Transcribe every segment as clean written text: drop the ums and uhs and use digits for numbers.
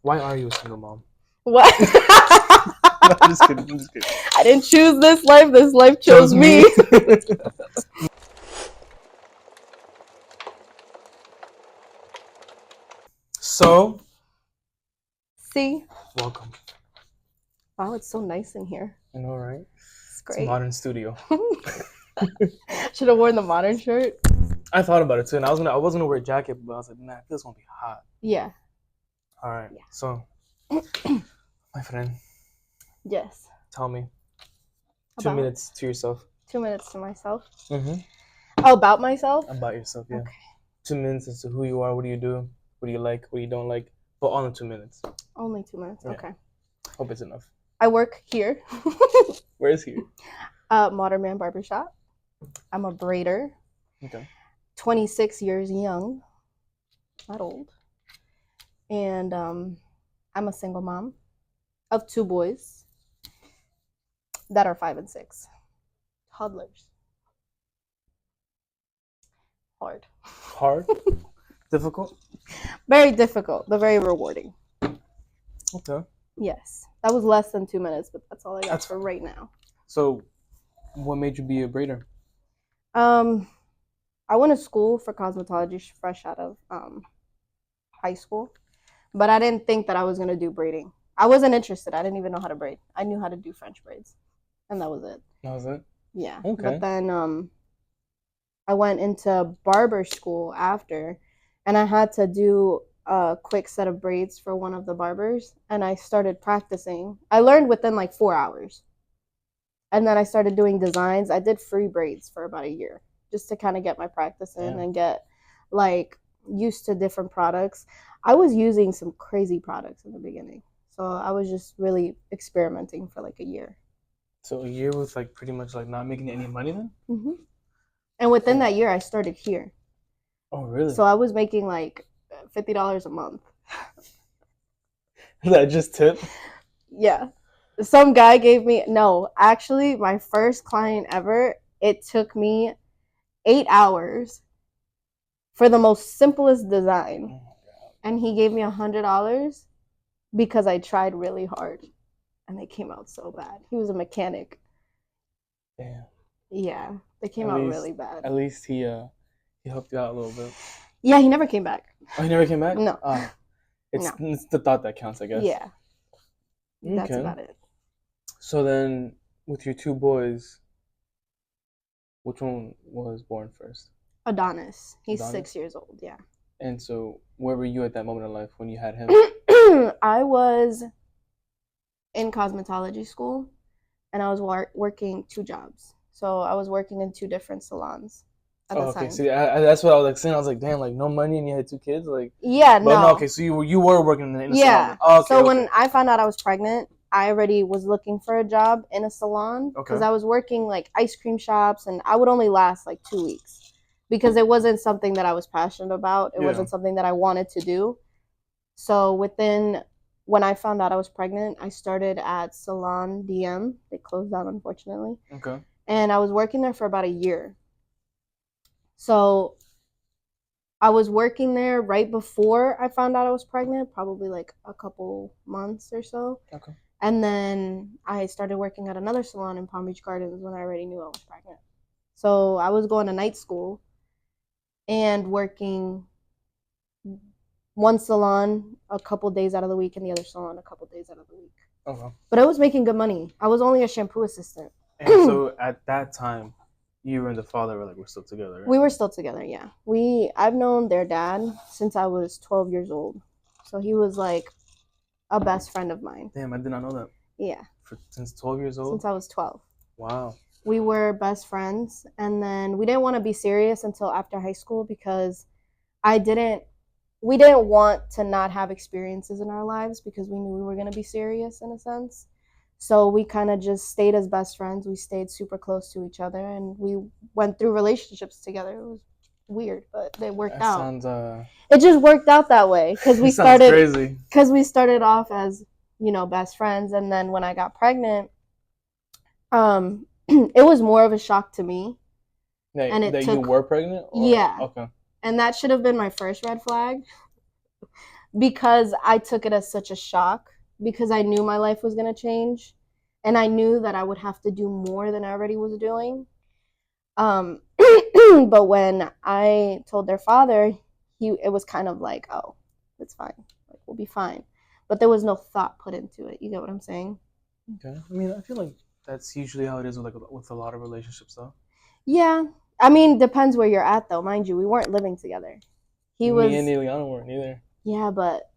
Why are you a single mom? What? No, I'm just kidding. I didn't choose this life. This life chose me. So, See? welcome. Wow, it's so nice in here. I know, right? It's It's a great. modern studio. Should have worn the modern shirt. I thought about it too, and I was gonna wear a jacket, but I was like, nah, I feel it's gonna be hot. Yeah. All right. Yeah. So, my friend, Yes. tell me. About 2 minutes to yourself. 2 minutes to myself. Mm-hmm. Oh, about myself? About yourself, yeah. Okay. 2 minutes as to who you are, what do you do, what do you like, what you don't like, but all in 2 minutes. Only 2 minutes. Yeah. Okay. Hope it's enough. I work here. Where is he? Modern Man Barbershop. I'm a braider. Okay. 26 years young. Not old. And I'm a single mom of 2 boys that are 5 and 6. Toddlers. Hard. Hard? Difficult? Very difficult, but very rewarding. Okay. Yes. That was less than 2 minutes, but that's all I got That's for fine. right now. So, what made you be a braider? I went to school for cosmetology fresh out of high school, but I didn't think that I was going to do braiding. I wasn't interested. I didn't even know how to braid. I knew how to do French braids, and that was it. That was it? Yeah. Okay. But then I went into barber school after, and I had to do a quick set of braids for one of the barbers, and I started practicing. I learned within like 4 hours. And then I started doing designs. I did free braids for about a year just to kind of get my practice in and get like used to different products. I was using some crazy products in the beginning. So I was just really experimenting for like a year. So a year was like pretty much like not making any money then? Mm-hmm. And within that year, I started here. Oh, really? So I was making like $50 a month. That just tip? Yeah. Some guy gave me, no, actually, my first client ever, it took me 8 hours for the most simplest design. And he gave me $100 because I tried really hard. And they came out so bad. He was a mechanic. Damn. Yeah, they came out really bad. At least he helped you out a little bit. Yeah, he never came back. Oh, he never came back? No. It's the thought that counts, I guess. Yeah. Okay. That's about it. So then, with your 2 boys, which one was born first? Adonis. He's Adonis? 6 years old, yeah. And so, where were you at that moment in life when you had him? I was in cosmetology school, and I was working 2 jobs. So I was working in 2 different salons at the time. See, that's what I was like saying. I was like, damn, like no money, and you had 2 kids, like. Yeah, but no. Okay, so you were working in a yeah. salon. Oh, okay, so when I found out I was pregnant, I already was looking for a job in a salon because I was working like ice cream shops, and I would only last like 2 weeks because it wasn't something that I was passionate about. It wasn't something that I wanted to do. So when I found out I was pregnant, I started at Salon DM. They closed down, unfortunately. Okay. And I was working there for about a year. So I was working there right before I found out I was pregnant, probably like a couple months or so. Okay. And then I started working at another salon in Palm Beach Gardens when I already knew I was pregnant. So I was going to night school and working one salon a couple days out of the week and the other salon a couple days out of the week. Okay. But I was making good money. I was only a shampoo assistant. And so at that time, you and the father were still together, right? We were still together, yeah. I've known their dad since I was 12 years old. So he was like a best friend of mine. Damn, I did not know that. Yeah. Since 12 years old? Since I was 12. Wow. We were best friends, and then we didn't want to be serious until after high school because we didn't want to not have experiences in our lives because we knew we were going to be serious in a sense. So we kind of just stayed as best friends. We stayed super close to each other, and we went through relationships together. It was weird, but it worked out. It just worked out that way because we started off as, best friends, and then when I got pregnant, it was more of a shock to me. You were pregnant? Yeah. Okay. And that should have been my first red flag. because I took it as such a shock because I knew my life was going to change and I knew that I would have to do more than I already was doing. But when I told their father, it was kind of like, oh, it's fine. Like, we'll be fine. But there was no thought put into it. You get what I'm saying? Okay. I mean, I feel like that's usually how it is with a lot of relationships, though. Yeah. I mean, depends where you're at, though. Mind you, we weren't living together. He Me and was, Ileana weren't either. yeah, but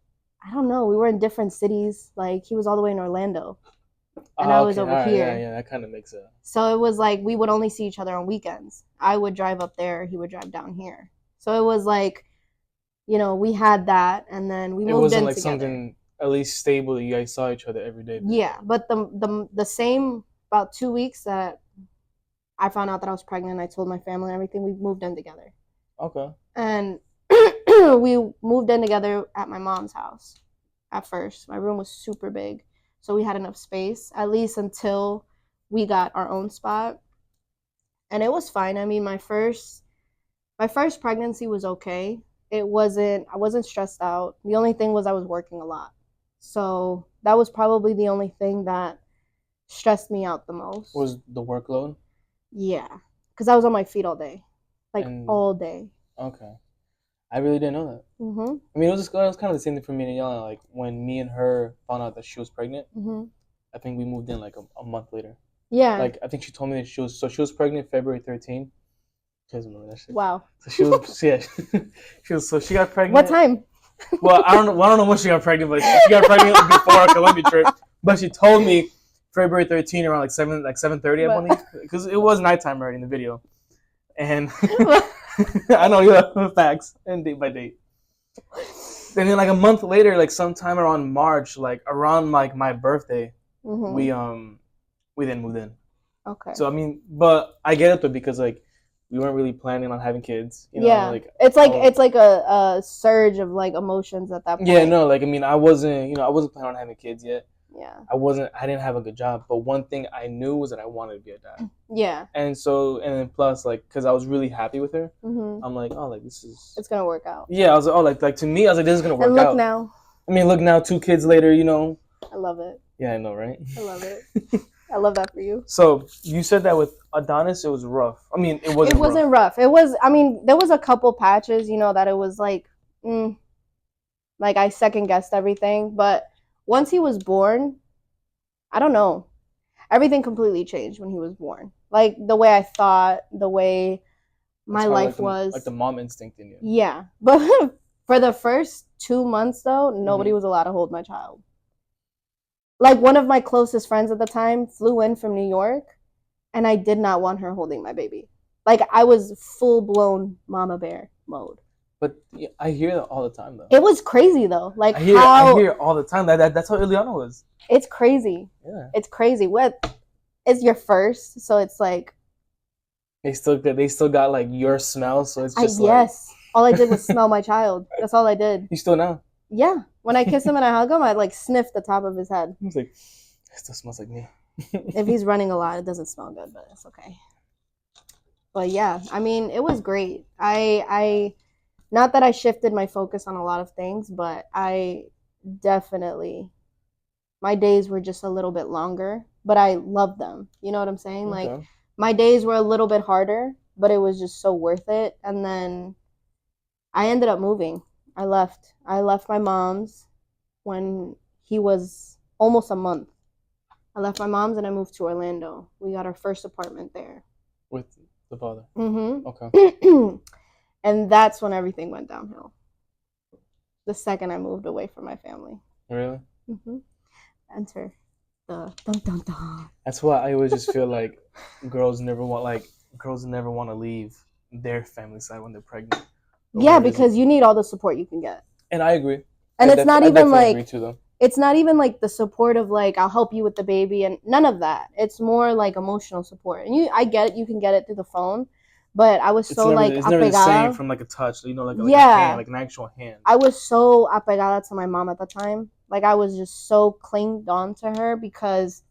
I don't know. We were in different cities. Like, he was all the way in Orlando, and I Oh, was okay. over All right. Yeah, here. yeah. That kind of makes sense. So it was like we would only see each other on weekends. I would drive up there, he would drive down here. So it was like, we had that, and then we It moved wasn't in like together. something at least stable that you guys saw each other every day. Yeah, but the same about 2 weeks that I found out that I was pregnant, I told my family and everything. We moved in together, Okay. and we moved in together at my mom's house. At first, my room was super big, so we had enough space at least until we got our own spot, and it was fine. I mean, my first pregnancy was okay. I wasn't stressed out. The only thing was I was working a lot. So that was probably the only thing that stressed me out the most. Was the workload? Yeah. Cuz I was on my feet all day. Like And all day. okay. I really didn't know that. Mhm. I mean, it was kind of the same thing for me and Ileana. Like when me and her found out that she was pregnant, Mhm. I think we moved in like a month later. Yeah. Like I think she told me that she was pregnant February 13th. She doesn't remember that shit. Wow. So she was yeah. She got pregnant. What time? Well, I don't know. Well, I don't know when she got pregnant, but she got pregnant before our Colombia trip. But she told me February 13th around like 7:30, I believe, because it was nighttime already in the video. And I know you have facts and date by date. And then like a month later, like sometime around March, like around like my birthday, Mhm. we then moved in. Okay. So I mean, but I get it though because like we weren't really planning on having kids. Yeah. Like it's like a surge of like emotions at that point. yeah, no, like I mean, I wasn't planning on having kids yet. Yeah. I didn't have a good job, but one thing I knew was that I wanted to be a dad. Yeah. And then plus like because I was really happy with her, Mhm. I'm like, oh, like this is It's gonna work out. yeah. I was like, oh, like to me, I was like, this is gonna work And look out. now. I mean, look now, 2 kids later, I love it. Yeah, I know, right? I love it. I love that for you. So you said that with Adonis, it was rough. I mean, it wasn't. It wasn't rough. It was. I mean, there was a couple patches, that it was like I second guessed everything. But once he was born, I don't know. Everything completely changed when he was born. Like the way I thought, the way my life was. Like the mom instinct in you. Yeah, but for the first 2 months though, nobody was allowed to hold my child. Like one of my closest friends at the time flew in from New York, and I did not want her holding my baby. Like I was full blown mama bear mode. But yeah, I hear that all the time though. It was crazy though. Like I hear it all the time. That's how Ileana was. It's crazy. Yeah. It's crazy. It's your first, so it's like they still got like your smell, so it's just yes. All I did was smell my child. That's all I did. You still know? Yeah. When I kiss him and I hug him, I like sniff the top of his head. He's like, it still smells like me. If he's running a lot, it doesn't smell good, but it's okay. But yeah, I mean, it was great. I not that I shifted my focus on a lot of things, but I definitely my days were just a little bit longer, but I loved them. You know what I'm saying? Okay. Like my days were a little bit harder, but it was just so worth it. And then I ended up moving. I left my mom's when he was almost a month. I left my mom's and I moved to Orlando. We got our first apartment there. With the father? Mm-hmm. Okay. And that's when everything went downhill. The second I moved away from my family. Really? Mm-hmm. Enter the dun dun dun. That's why I always just feel like girls never want to leave their family side when they're pregnant. Yeah, because you need all the support you can get. And I agree. And it's not even like agree too, though. It's not even like the support of like I'll help you with the baby and none of that. It's more like emotional support. And I get it, you can get it through the phone, but I was so like it's never the same from like a touch, like a hand, like an actual hand. I was so apegada to my mom at the time. Like I was just so clinged on to her because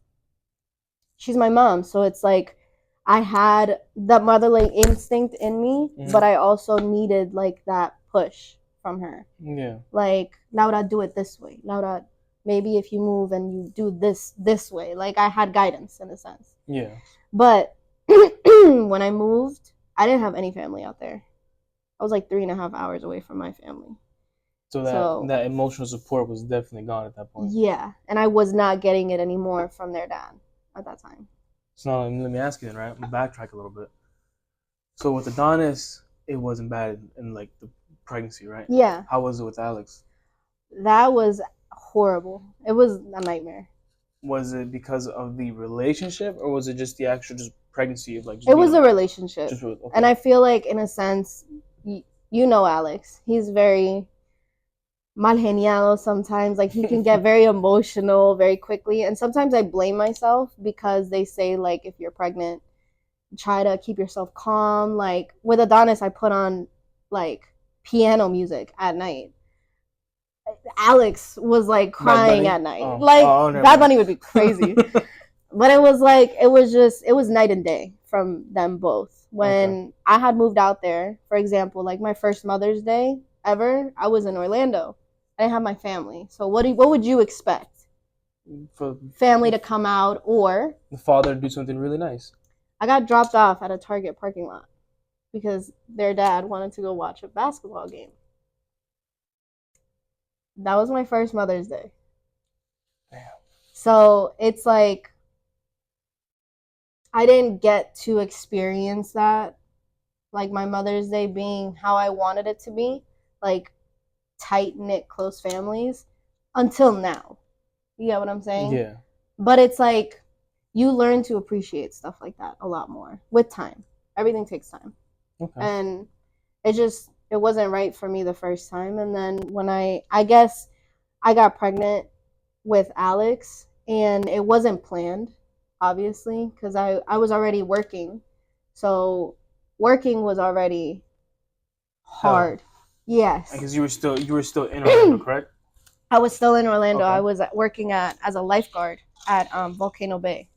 she's my mom. So it's like I had that motherly instinct in me, but I also needed like that push from her. Yeah. Like, Laura, do it this way. Laura, maybe if you move and you do this way. Like, I had guidance in a sense. Yeah. But when I moved, I didn't have any family out there. I was like 3.5 hours away from my family. So that emotional support was definitely gone at that point. Yeah, and I was not getting it anymore from their dad at that time. So now let me ask you then, right? I'm gonna backtrack a little bit. So with Adonis, it wasn't bad in like the pregnancy, right? Yeah. How was it with Alex? That was horrible. It was a nightmare. Was it because of the relationship, or was it just the actual just pregnancy of like? It was a relationship, okay. And I feel like in a sense, you know Alex. He's very mal geniado sometimes. Like he can get very emotional very quickly, and sometimes I blame myself because they say like if you're pregnant, try to keep yourself calm. Like with Adonis, I put on like piano music at night. Alex was like crying at night. Bad Bunny would be crazy. But it was like it was night and day from them both. When I had moved out there, for example, like my first Mother's Day ever, I was in Orlando. I didn't have my family. So what would you expect? For family to come out or the father to do something really nice. I got dropped off at a Target parking lot because their dad wanted to go watch a basketball game. That was my first Mother's Day. Damn. So it's like I didn't get to experience that, like my Mother's Day being how I wanted it to be, like tight-knit, close families, until now. You get what I'm saying? Yeah. But it's like you learn to appreciate stuff like that a lot more with time. Everything takes time. Okay. And it wasn't right for me the first time. And then when I guess I got pregnant with Alex, and it wasn't planned, obviously, because I was already working. So working was already hard. Hell. Yes. Because you were still in Orlando, correct? I was still in Orlando. Okay. I was working as a lifeguard at Volcano Bay.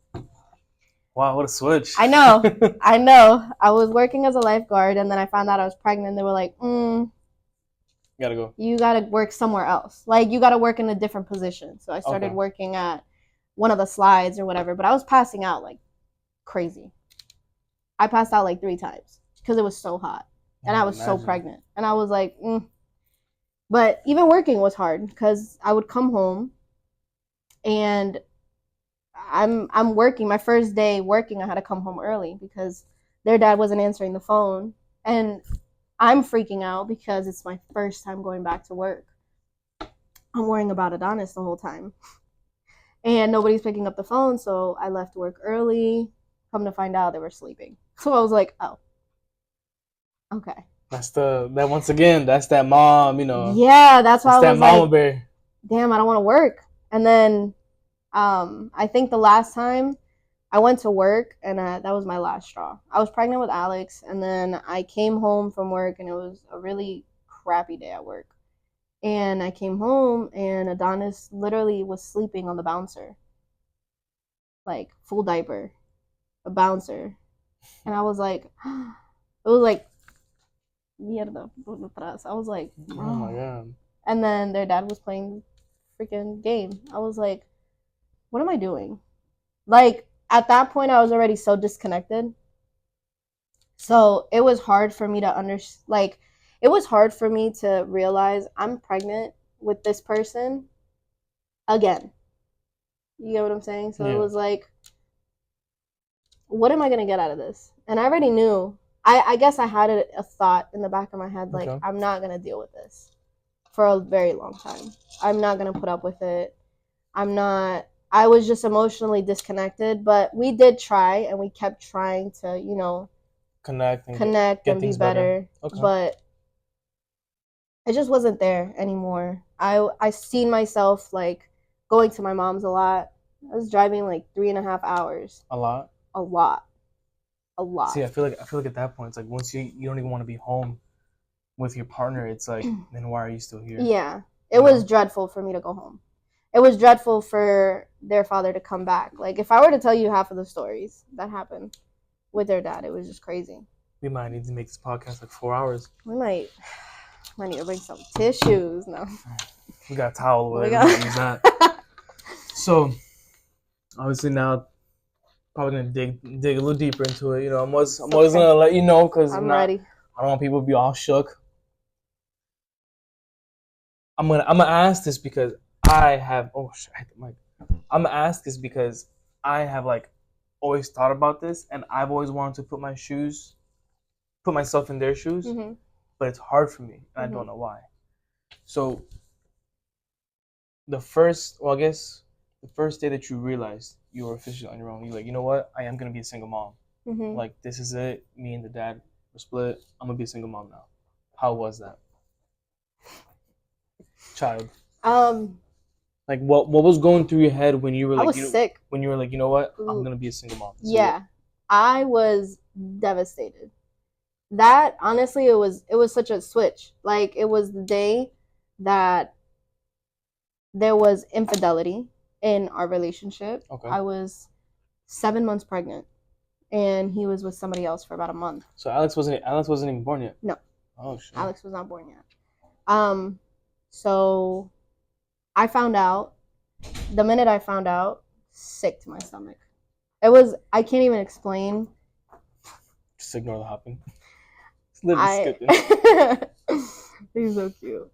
Wow, what a switch. I know. I was working as a lifeguard, and then I found out I was pregnant. They were like, you gotta go. You gotta work somewhere else. Like, you gotta work in a different position. So I started working at one of the slides or whatever, but I was passing out like crazy. I passed out like 3 times because it was so hot. And I was so pregnant. And I was like, But even working was hard because I would come home and I'm working. My first day working, I had to come home early because their dad wasn't answering the phone. And I'm freaking out because it's my first time going back to work. I'm worrying about Adonis the whole time. And nobody's picking up the phone, so I left work early. Come to find out they were sleeping. So I was like, oh. Okay. That's that mom, you know. Yeah, that's why I was that mama bear. Damn, I don't want to work. And then I think the last time I went to work, and that was my last straw. I was pregnant with Alex, and then I came home from work, and it was a really crappy day at work. And I came home, and Adonis literally was sleeping on the bouncer. Like, full diaper. A bouncer. And I was like, it was like, mierda, I was like, oh my God. And then their dad was playing freaking game. I was like, what am I doing? Like, at that point, I was already so disconnected. So it was hard for me to it was hard for me to realize I'm pregnant with this person again. You get what I'm saying? So It was like, what am I going to get out of this? And I already knew. I guess I had a thought in the back of my head, like, I'm not going to deal with this for a very long time. I'm not going to put up with it. I was just emotionally disconnected, but we did try, and we kept trying to, you know, connect and be better. Okay. But it just wasn't there anymore. I seen myself like going to my mom's a lot. I was driving like 3.5 hours. A lot. See, I feel like at that point, it's like once you don't even want to be home with your partner, it's like, then why are you still here? Yeah, it was dreadful for me to go home. It was dreadful for their father to come back. Like, if I were to tell you half of the stories that happened with their dad, it was just crazy. We might need to make this podcast like 4 hours. We might. I need to bring some tissues. No. We got a towel over We there. got- We can use that. So, obviously now, probably gonna dig a little deeper into it. You know, I'm always gonna let you know because I'm ready. I don't want people to be all shook. I'm gonna ask this because I have. Oh shit! I hit the mic. I'm gonna ask this because I have like always thought about this, and I've always wanted to put myself in their shoes, Mm-hmm. but it's hard for me, and I don't know why. So, I guess the first day that you realized you were officially on your own, you're like, you know what? I am gonna be a single mom. Mm-hmm. Like, this is it. Me and the dad were split. I'm gonna be a single mom now. How was that, child? Like, what was going through your head when you were I like, was sick. when you were like, you know what? I'm Ooh. gonna be a single mom. Yeah, I was devastated. That honestly, it was such a switch. Like, it was the day that there was infidelity in our relationship. Okay. I was 7 months pregnant, and he was with somebody else for about a month. So Alex wasn't even born yet. No. Oh shit. Alex was not born yet. So I found out. The minute I found out, sick to my stomach. It was, I can't even explain. Just ignore the hopping. It's literally skipping. He's so cute.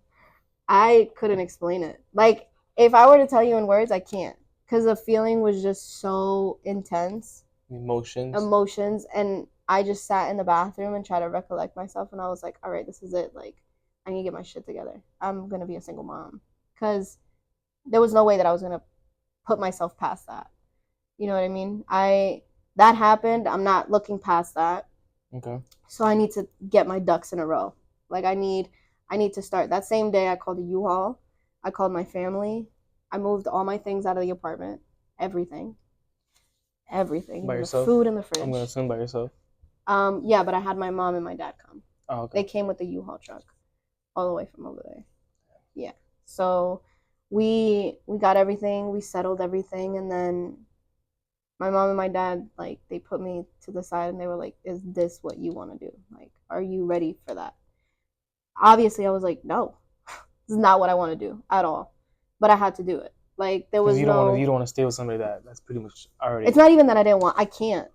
I couldn't explain it. Like, if I were to tell you in words, I can't. Because the feeling was just so intense. Emotions. And I just sat in the bathroom and tried to recollect myself. And I was like, all right, this is it. Like, I need to get my shit together. I'm going to be a single mom. Because there was no way that I was going to put myself past that. You know what I mean? That happened. I'm not looking past that. Okay. So I need to get my ducks in a row. Like, I need to start. That same day, I called a U-Haul. I called my family. I moved all my things out of the apartment. Everything. By yourself? The food in the fridge. I'm gonna assume by yourself. Yeah, but I had my mom and my dad come. Oh, okay. They came with the U-Haul truck, all the way from over there. Yeah. So we got everything. We settled everything, and then my mom and my dad, like, they put me to the side and they were like, "Is this what you want to do? Like, are you ready for that?" Obviously, I was like, "No, this is not what I want to do at all." But I had to do it. Like, there was you don't want to stay with somebody that's pretty much already. It's not even that I didn't want. I can't,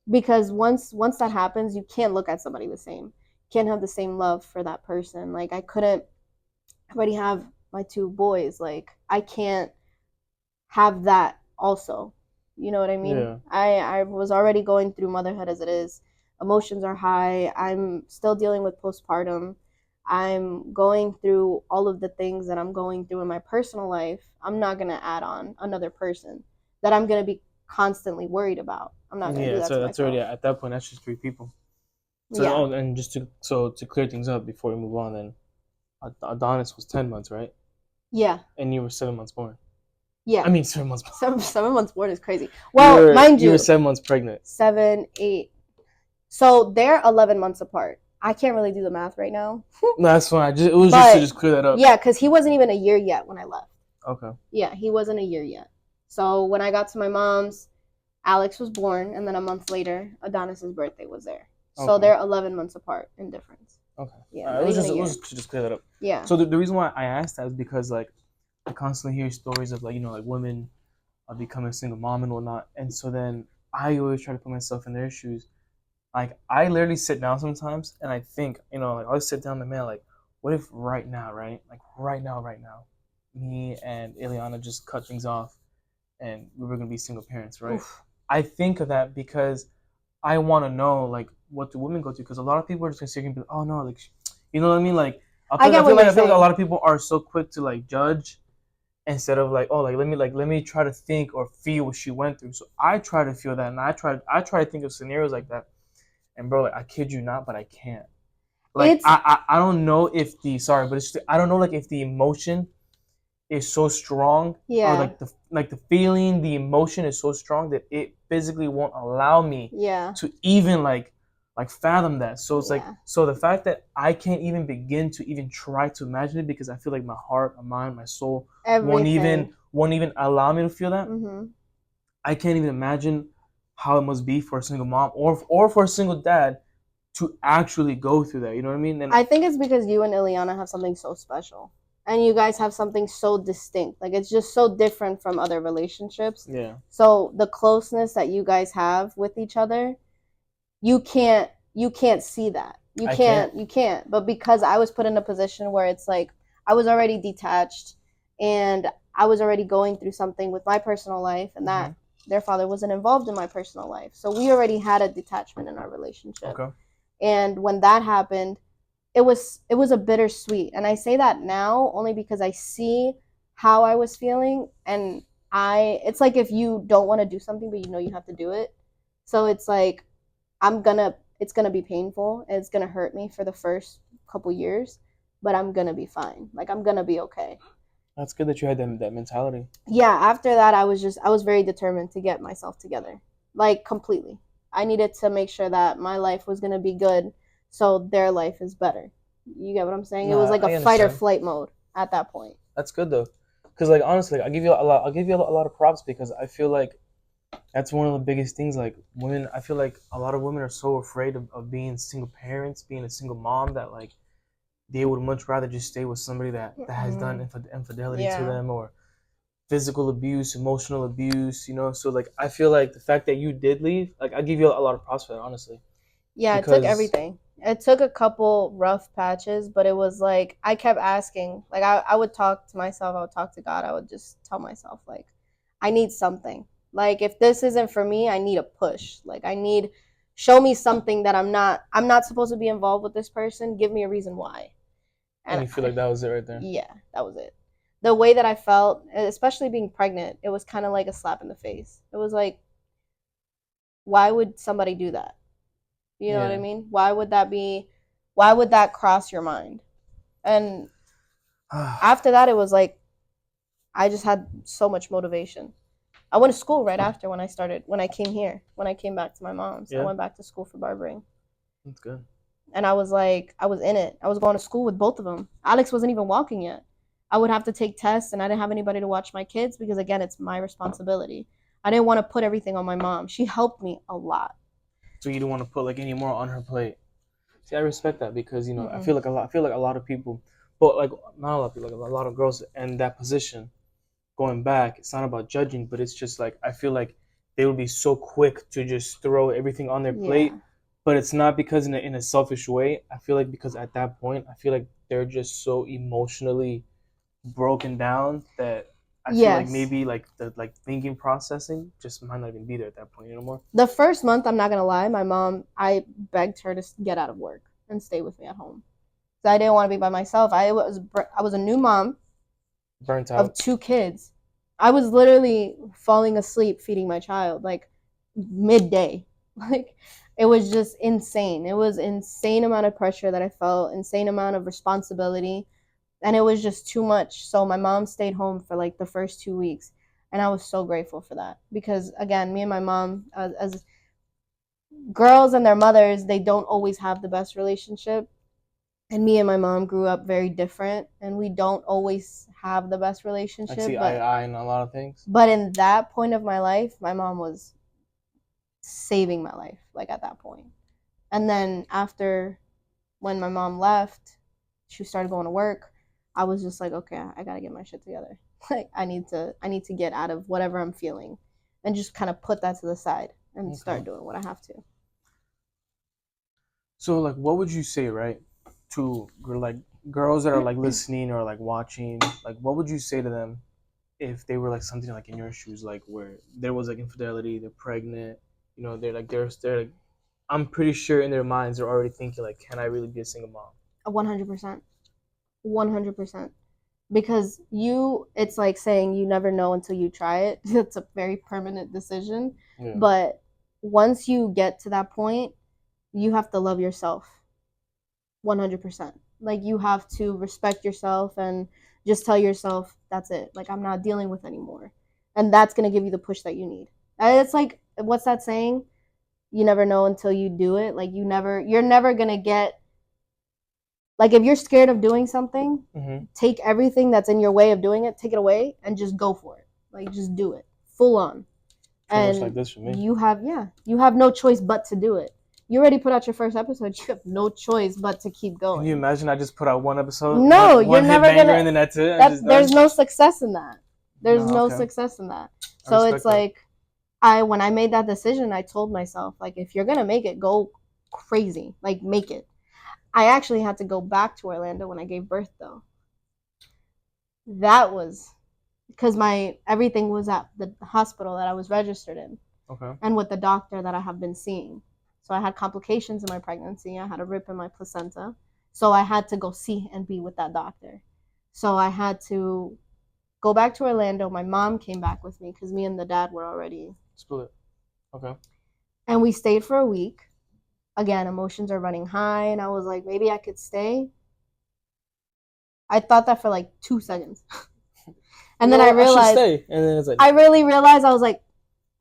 because once that happens, you can't look at somebody the same. You can't have the same love for that person. Like, I couldn't. I already have my 2 boys. Like, I can't have that also. You know what I mean? Yeah. I was already going through motherhood as it is. Emotions are high. I'm still dealing with postpartum. I'm going through all of the things that I'm going through in my personal life. I'm not going to add on another person that I'm going to be constantly worried about. I'm not going to do that to that's myself. already, at that point, that's just 3 people. So, Yeah. and just to clear things up before we move on, then Adonis was 10 months, right? Yeah. And you were 7 months born. Yeah. I mean, 7 months. 7 months born is crazy. Well, mind you, you were 7 months pregnant. 7, 8. So they're 11 months apart. I can't really do the math right now. No, that's fine. It was just to clear that up. Yeah, because he wasn't even a year yet when I left. Okay. Yeah, he wasn't a year yet. So when I got to my mom's, Alex was born, and then a month later, Adonis's birthday was there. So they're 11 months apart in difference. Okay. Yeah. It was just clear that up. Yeah. So the reason why I asked that is because, like, I constantly hear stories of, like, you know, like, women becoming a single mom and whatnot, and so then I always try to put myself in their shoes. Like, I literally sit down sometimes and I think, you know, like, I'll sit down and, man, like, what if right now, me and Ileana just cut things off and we were going to be single parents, right? Oof. I think of that because I want to know, like, what do women go through? Because a lot of people are just going to sit here and be like, oh, no, like, you know what I mean? Like, I feel like a lot of people are so quick to, like, judge instead of, like, oh, like, let me try to think or feel what she went through. So I try to feel that, and I try to think of scenarios like that. And bro, like, I kid you not, but I can't. Like, I don't know if I don't know, like, if the emotion is so strong, yeah, or like the feeling, the emotion is so strong that it physically won't allow me, to even like fathom that. So it's like, so the fact that I can't even begin to even try to imagine it because I feel like my heart, my mind, my soul won't even allow me to feel that. Mm-hmm. I can't even imagine how it must be for a single mom or for a single dad to actually go through that. You know what I mean? And I think it's because you and Ileana have something so special. And you guys have something so distinct. Like, it's just so different from other relationships. yeah, So the closeness that you guys have with each other, you can't see that. I can't. You can't. But because I was put in a position where it's like I was already detached and I was already going through something with my personal life, and that their father wasn't involved in my personal life. So we already had a detachment in our relationship. Okay. And when that happened, it was a bittersweet. And I say that now only because I see how I was feeling, and it's like if you don't want to do something but you know you have to do it. So it's like it's gonna be painful and it's gonna hurt me for the first couple years, but I'm gonna be fine. Like, I'm gonna be okay. That's good that you had that mentality. Yeah, after that I was very determined to get myself together. Like, completely. I needed to make sure that my life was gonna be good so their life is better. You get what I'm saying? It was like a fight or flight mode at that point. That's good though, because like honestly, I give you a lot. I'll give you a lot of props because I feel like that's one of the biggest things. Like women, I feel like a lot of women are so afraid of being single parents, being a single mom, that like they would much rather just stay with somebody that has done infidelity to them, or physical abuse, emotional abuse, you know. So like I feel like the fact that you did leave, like I give you a lot of props for that, honestly. Yeah, it took everything. It took a couple rough patches, but it was like I kept asking. Like, I would talk to myself, I would talk to God, I would just tell myself, like, I need something. Like, if this isn't for me, I need a push. Like, show me something that I'm not supposed to be involved with this person. Give me a reason why. And you feel like that was it right there? Yeah, that was it. The way that I felt, especially being pregnant, it was kind of like a slap in the face. It was like, why would somebody do that? You know what I mean? Why would that cross your mind? And after that, it was like, I just had so much motivation. I went to school right after when I came back to my mom's. I went back to school for barbering. That's good. And I was in it. I was going to school with both of them. Alex wasn't even walking yet. I would have to take tests, and I didn't have anybody to watch my kids because, again, it's my responsibility. I didn't want to put everything on my mom. She helped me a lot. So you don't want to put like any more on her plate. See, I respect that because you know I feel like a lot of people, but like not a lot of people, like a lot of girls in that position, going back. It's not about judging, but it's just like I feel like they would be so quick to just throw everything on their plate, but it's not because in a selfish way. I feel like because at that point, I feel like they're just so emotionally broken down that I feel like maybe like the thinking processing just might not even be there at that point anymore. The first month, I'm not gonna lie, my mom, I begged her to get out of work and stay with me at home. So I didn't want to be by myself. I was a new mom, burnt out of 2 kids. I was literally falling asleep feeding my child like midday. Like, it was just insane. It was insane amount of pressure that I felt, insane amount of responsibility. And it was just too much. So my mom stayed home for like the first 2 weeks, and I was so grateful for that because, again, me and my mom, as girls and their mothers, they don't always have the best relationship, and me and my mom grew up very different, and we don't always have the best relationship. I see eye to eye in a lot of things. But in that point of my life, my mom was saving my life, like, at that point. And then after, when my mom left, she started going to work. I was just like, okay, I gotta get my shit together. Like, I need to get out of whatever I'm feeling, and just kind of put that to the side and start doing what I have to. So, like, what would you say, right, to like girls that are like listening or like watching? Like, what would you say to them if they were like something like in your shoes, like where there was like infidelity, they're pregnant, you know, they're like, I'm pretty sure in their minds they're already thinking like, can I really be a single mom? 100%. 100%. Because it's like saying you never know until you try it. It's a very permanent decision. Yeah. But once you get to that point, you have to love yourself 100%. Like, you have to respect yourself and just tell yourself, that's it. Like, I'm not dealing with anymore. And that's going to give you the push that you need. And it's like, what's that saying? You never know until you do it. Like, you're never going to get, like, if you're scared of doing something, take everything that's in your way of doing it, take it away, and just go for it. Like, just do it full on. Pretty much like this for me. You have no choice but to do it. You already put out your first episode. You have no choice but to keep going. Can you imagine I just put out one episode? No, one you're never hit banger, gonna. and then that's it. I'm just There's done? no success in that. There's No, no okay. success in that. I So respect it's that. like, when I made that decision, I told myself, like, if you're gonna make it, go crazy. Like, make it. I actually had to go back to Orlando when I gave birth, though. That was because everything was at the hospital that I was registered in. Okay. And with the doctor that I have been seeing. So I had complications in my pregnancy. I had a rip in my placenta. So I had to go see and be with that doctor. So I had to go back to Orlando. My mom came back with me because me and the dad were already split. Okay. And we stayed for a week. Again, emotions are running high, and I was like, maybe I could stay. I thought that for like 2 seconds. And then I realized, stay. And then it's like, I really realized, I was like,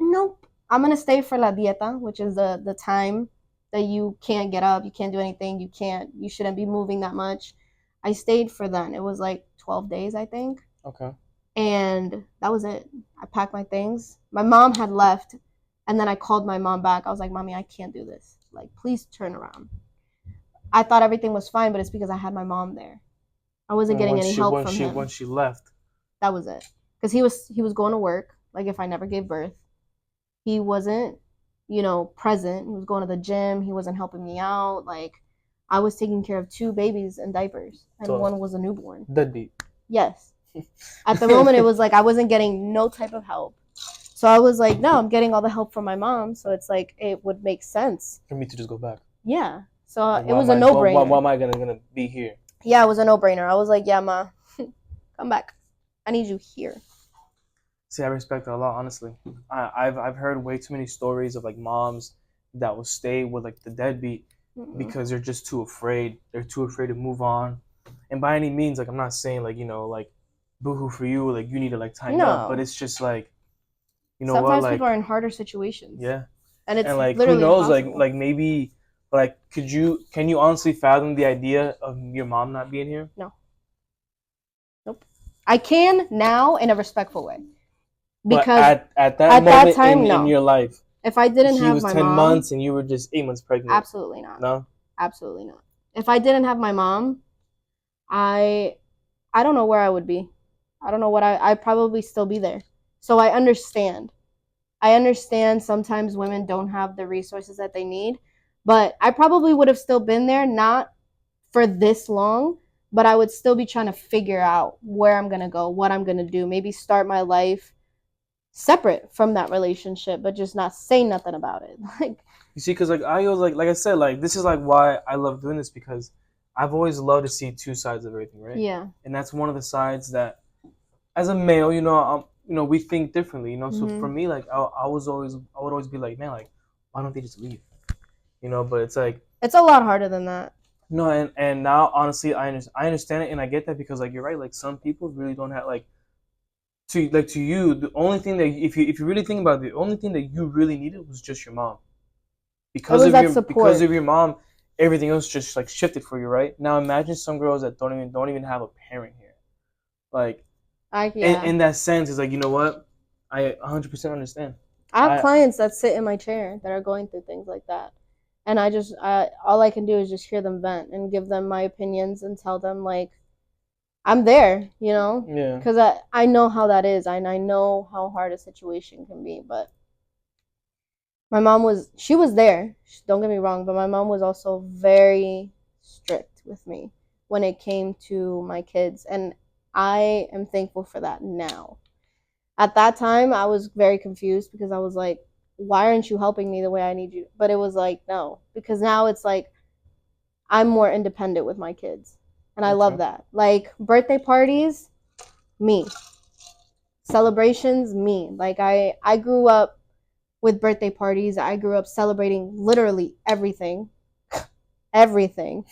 nope, I'm going to stay for La Dieta, which is the time that you can't get up, you can't do anything, you shouldn't be moving that much. I stayed for then. It was like 12 days, I think. Okay. And that was it. I packed my things. My mom had left, and then I called my mom back. I was like, Mommy, I can't do this. Like, please turn around. I thought everything was fine, but it's because I had my mom there. I wasn't getting any help from him. When she left. That was it. Because he was going to work, like if I never gave birth. He wasn't, present. He was going to the gym. He wasn't helping me out. Like, I was taking care of 2 babies in diapers, and one was a newborn. Deadbeat. Yes. At the moment, it was like I wasn't getting no type of help. So I was like, no, I'm getting all the help from my mom. So it's like, it would make sense for me to just go back. Yeah. So like, it was a no-brainer. Why am I gonna be here? Yeah, it was a no-brainer. I was like, yeah, Ma, come back. I need you here. See, I respect that a lot, honestly. I've heard way too many stories of like moms that will stay with like the deadbeat because they're just too afraid. They're too afraid to move on. And by any means, like I'm not saying like like boohoo for you, like you need to like tighten up, but it's just like sometimes like, people are in harder situations. Yeah. And it's like literally who knows impossible. like maybe like can you honestly fathom the idea of your mom not being here? No. Nope. I can now in a respectful way. Because at that moment time, in your life, if I didn't have my mom, he was 10 months and you were just 8 months pregnant. Absolutely not. No? Absolutely not. If I didn't have my mom, I don't know where I would be. I don't know what I'd probably still be there. So I understand. I understand sometimes women don't have the resources that they need, but I probably would have still been there, not for this long, but I would still be trying to figure out where I'm going to go, what I'm going to do, maybe start my life separate from that relationship, but just not say nothing about it. Like, you see, because like I always like I said, like this is like why I love doing this, because I've always loved to see 2 sides of everything, right? Yeah. And that's one of the sides that, as a male, we think differently, So for me, like I would always be like, man, like why don't they just leave? But it's like it's a lot harder than that. No, and now honestly, I understand it, and I get that, because like you're right, like some people really don't have like to you, the only thing that if you really think about it, the only thing that you really needed was just your mom. Because of your mom, everything else just like shifted for you, right? Now imagine some girls that don't even have a parent here. Like in that sense, it's like, you know what? I 100% understand. I have clients that sit in my chair that are going through things like that. And all I can do is just hear them vent and give them my opinions and tell them, like, I'm there, Yeah. Because I know how that is, and I know how hard a situation can be. But my mom was there. Don't get me wrong, but my mom was also very strict with me when it came to my kids, and I am thankful for that now. At that time, I was very confused because I was like, why aren't you helping me the way I need you? But it was like, no, because now it's like I'm more independent with my kids. And I love that. Like birthday parties, me. Celebrations, me. Like I grew up with birthday parties. I grew up celebrating literally everything. Everything.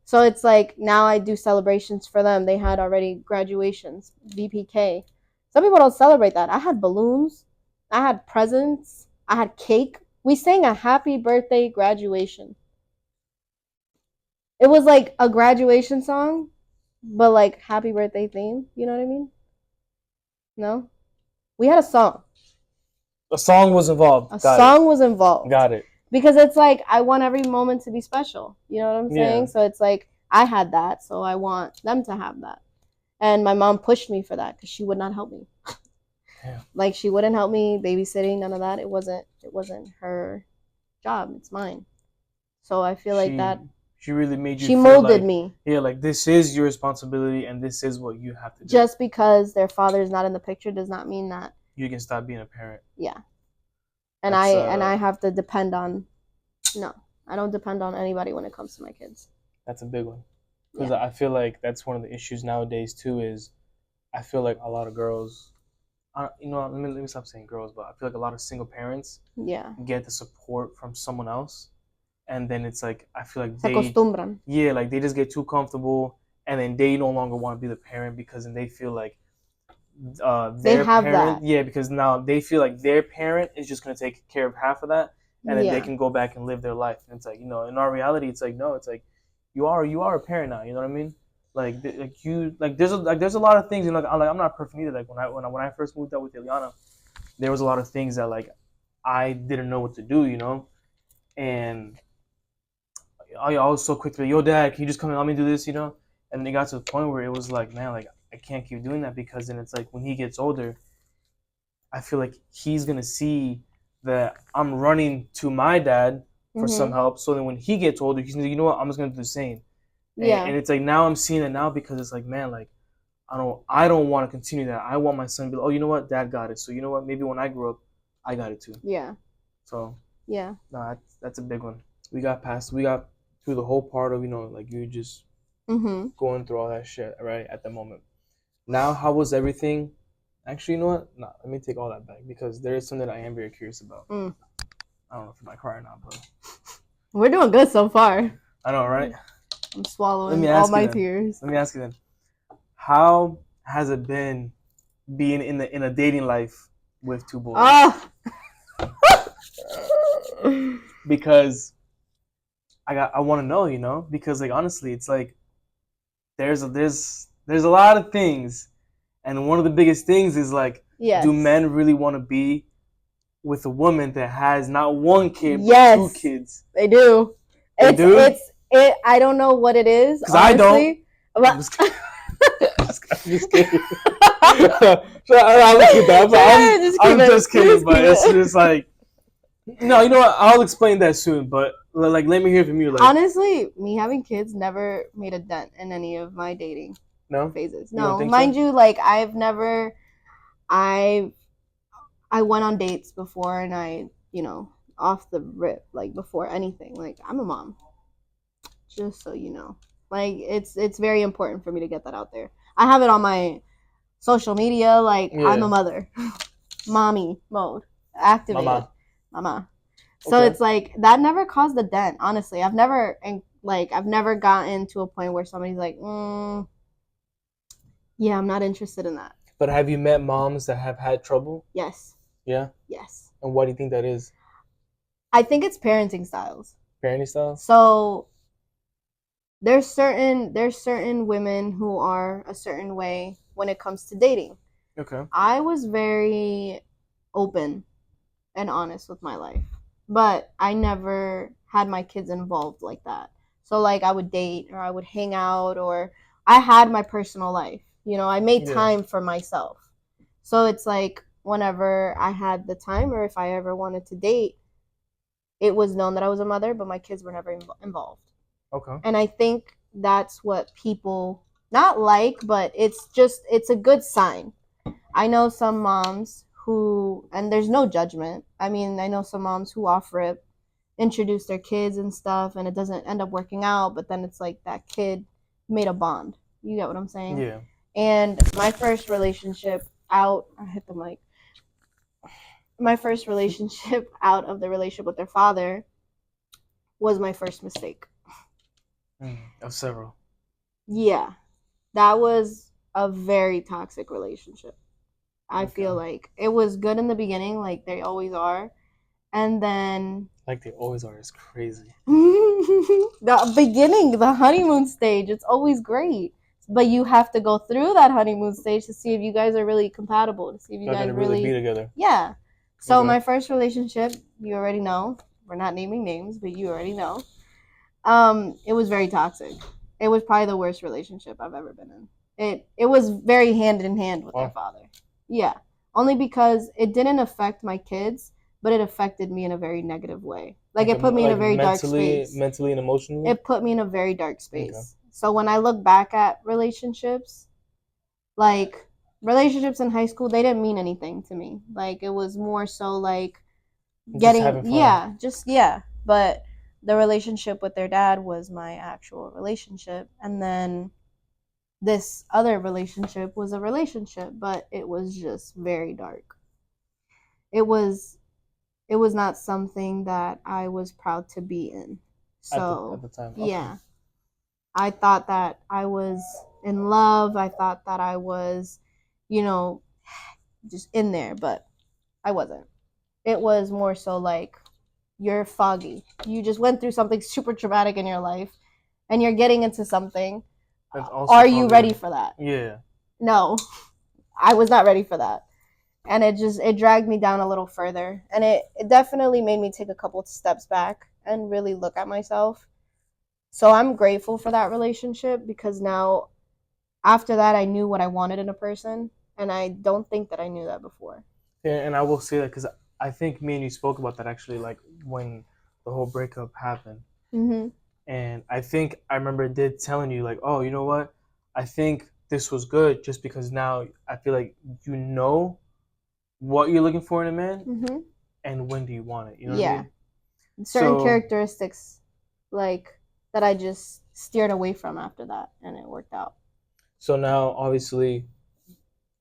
So it's like now I do celebrations for them. They had already graduations, VPK. Some people don't celebrate that. I had balloons. I had presents. I had cake. We sang a happy birthday graduation. It was like a graduation song, but like happy birthday theme. You know what I mean? No? We had a song. A song was involved. A song was involved. Got it. because it's like I want every moment to be special. You know what I'm saying? Yeah. So it's like I had that, so I want them to have that. And my mom pushed me for that because she would not help me. Yeah. Like she wouldn't help me babysitting, none of that. It wasn't her job. It's mine. So I feel like that She really made you she feel molded like, me. yeah, like this is your responsibility and this is what you have to do. Just because their father is not in the picture does not mean that you can stop being a parent. Yeah. And That's, I have to depend on no. I don't depend on anybody when it comes to my kids. That's a big one. Because Yeah. I feel like that's one of the issues nowadays too. Is I feel like a lot of girls, you know, let me stop saying girls, but I feel like a lot of single parents Yeah. get the support from someone else, and then it's like I feel like Se acostumbran. like they just get too comfortable, and then they no longer want to be the parent because then they feel like They their have parent, that. yeah, because now they feel like their parent is just gonna take care of half of that, and then they can go back and live their life. And it's like, you know, in our reality, it's like no, it's like you are a parent now. You know what I mean? Like there's a lot of things. You know, like I'm not perfect either. Like when I first moved out with Ileana, there was a lot of things that like I didn't know what to do. You know, and I was so quick to be, yo, dad, can you just come and let me do this? You know, and it got to the point where it was like, man, like I can't keep doing that because then it's like when he gets older, I feel like he's gonna see that I'm running to my dad for some help. So then when he gets older, he's gonna, you know what, I'm just gonna do the same. And it's like now I'm seeing it now because it's like, man, like I don't want to continue that. I want my son to be like, oh, you know what, dad got it. So you know what, maybe when I grow up, I got it too. Yeah. So yeah, no, that's a big one. We got through the whole part of, you know, like you just going through all that shit right at the moment. Now, how was everything? Actually, you know what? No, let me take all that back because there is something that I am very curious about. I don't know if I might cry or not, but we're doing good so far. I know, right? I'm swallowing all my tears. Let me ask you then. How has it been being in a dating life with two boys? Because I want to know, you know, because like honestly, it's like there's a lot of things, and one of the biggest things is like, do men really want to be with a woman that has not one kid but two kids? They do. I don't know what it is. Because I don't. I'm just kidding. I'm just kidding. I'm just kidding, but it's just like, no, you know what? I'll explain that soon, but like, let me hear from you. Like, honestly, me having kids never made a dent in any of my dating phases. No, mind you, like I went on dates before, and I, you know, off the rip, like before anything, like I'm a mom. Just so you know, like it's very important for me to get that out there. I have it on my social media, like I'm a mother, mommy mode activated, mama. So it's like that never caused a dent. Honestly, I've never gotten to a point where somebody's like, yeah, I'm not interested in that. But have you met moms that have had trouble? Yes. Yeah? Yes. And what do you think that is? I think it's parenting styles. Parenting styles? So there's certain women who are a certain way when it comes to dating. Okay. I was very open and honest with my life, but I never had my kids involved like that. So like I would date or I would hang out, or I had my personal life. You know, I made time for myself. So it's like whenever I had the time or if I ever wanted to date, it was known that I was a mother, but my kids were never involved. Okay. And I think that's what people not like, but it's a good sign. I know some moms who, and there's no judgment. I mean, I know some moms who offer it, introduce their kids and stuff, and it doesn't end up working out, but then it's like that kid made a bond. You get what I'm saying? Yeah. And my first relationship out, I hit the mic. My first relationship out of the relationship with their father was my first mistake. Of several. Yeah. That was a very toxic relationship. I feel like it was good in the beginning, like they always are. And then like they always are is crazy. The beginning, the honeymoon stage, it's always great. But you have to go through that honeymoon stage to see if you guys are really compatible, to see if you guys really be together. Yeah. So my first relationship, you already know, we're not naming names, but you already know. It was very toxic. It was probably the worst relationship I've ever been in. It was very hand in hand with their father. Yeah, only because it didn't affect my kids, but it affected me in a very negative way. Like it put me in a very dark space. Mentally and emotionally? It put me in a very dark space. Okay. So when I look back at relationships, like relationships in high school, they didn't mean anything to me. Like it was more so like getting but the relationship with their dad was my actual relationship, and then this other relationship was a relationship, but it was just very dark. It was not something that I was proud to be in. So at the time. Okay. Yeah. I thought that I was in love. I thought that I was, just in there, but I wasn't. It was more so like you're foggy. You just went through something super traumatic in your life and you're getting into something. Are you ready for that? Yeah. No, I was not ready for that. And it dragged me down a little further. And it definitely made me take a couple of steps back and really look at myself. So I'm grateful for that relationship because now, after that, I knew what I wanted in a person. And I don't think that I knew that before. Yeah, and I will say that because I think me and you spoke about that actually, like when the whole breakup happened. Mm-hmm. And I think I remember telling you like, oh, you know what? I think this was good just because now I feel like you know what you're looking for in a man, mm-hmm. and when do you want it? You know what I mean? Certain characteristics, like that, I just steered away from after that, and it worked out. So now, obviously,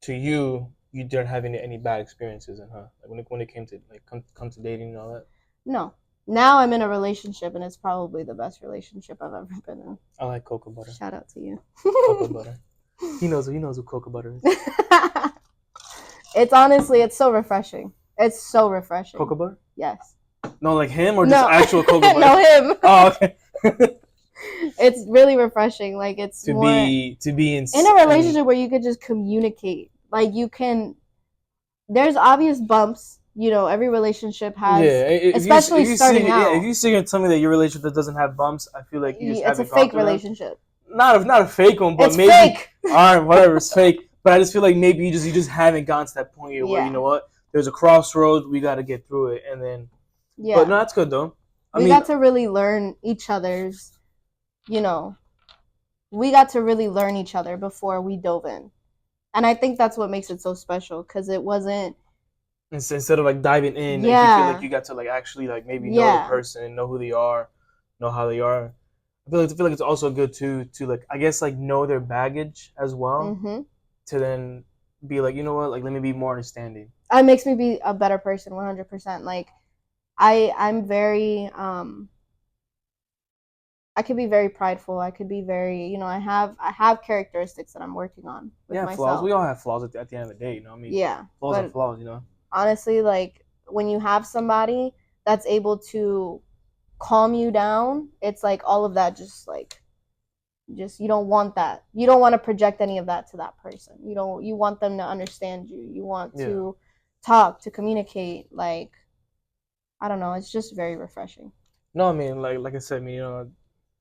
to you didn't have any bad experiences, huh? Like when it came to like come to dating and all that. No. Now I'm in a relationship, and it's probably the best relationship I've ever been in. I like cocoa butter. Shout out to you. Cocoa butter. He knows what cocoa butter is. It's so refreshing. It's so refreshing. Cocoa butter? Yes. No, like him or just actual cocoa butter? No, him. Oh, okay. It's really refreshing. Like it's to more be in a relationship where you could just communicate. Like you can. There's obvious bumps. Every relationship has. Especially starting out. Yeah, if you sit here and tell me that your relationship doesn't have bumps, I feel like you just haven't gone through. It's a fake relationship. Not a fake one, but it's maybe. Fake. All right, whatever, it's fake. But I just feel like maybe you just haven't gotten to that point yet where you know what, there's a crossroad, we got to get through it, and then. Yeah. But no, that's good though. We got to really learn each other's. We got to really learn each other before we dove in, and I think that's what makes it so special because it wasn't. Instead of like diving in, you feel like you got to like actually like maybe know the person, know who they are, know how they are. I feel like it's also good to like I guess like know their baggage as well, to then be like you know what like let me be more understanding. It makes me be a better person, 100%. Like I'm very I could be very prideful. I could be very I have characteristics that I'm working on with myself. Flaws. We all have flaws at the end of the day. I mean, flaws are flaws. Honestly, like when you have somebody that's able to calm you down, it's like all of that just you don't want that. You don't want to project any of that to that person. You want them to understand you. You want to talk, to communicate. Like I don't know, it's just very refreshing. No, I mean like I said,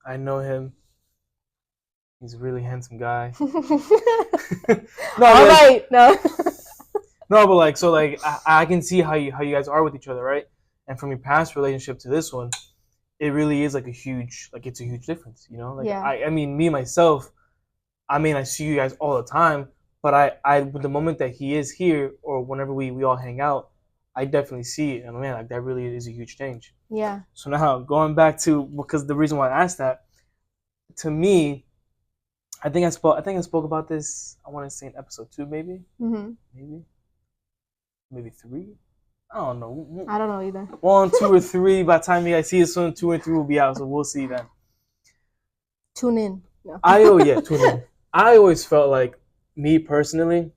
I know him. He's a really handsome guy. No, but like so, like I can see how you guys are with each other, right? And from your past relationship to this one, it really is like it's a huge difference, Like I mean, me myself, I see you guys all the time, but I the moment that he is here or whenever we all hang out, I definitely see it, and man, like that really is a huge change. Yeah. So now going back to because the reason why I asked that, to me, I think I spoke about this. I want to say in episode 2, maybe. Maybe 3. I don't know. I don't know either. 1, 2, or 3. By the time you guys see it soon, 2 and 3 will be out, so we'll see then. Tune in. No. Tune in. I always felt like me personally,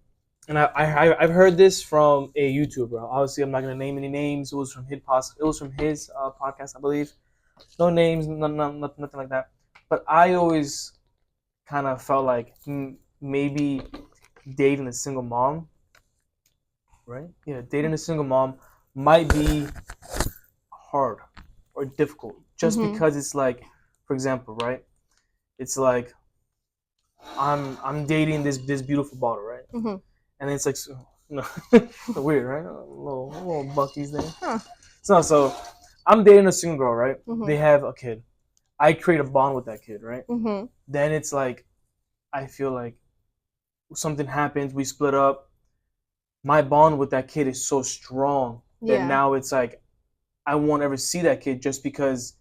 and I've heard this from a YouTuber. Obviously, I'm not gonna name any names. It was from his podcast, I believe. No names, nothing like that. But I always kind of felt like maybe dating a single mom, right? Yeah, dating a single mom might be hard. or difficult just Mhm. because it's like, for example, right? It's like I'm dating this beautiful bottle, right? Mhm. And it's like no, weird, right? Little Bucky's there. Huh. So I'm dating a single girl, right? They Mhm. have a kid. I create a bond with that kid, right? Mhm. Then it's like I feel like something happens, we split up. My bond with that kid is so strong that Yeah. now it's like I won't ever see that kid just because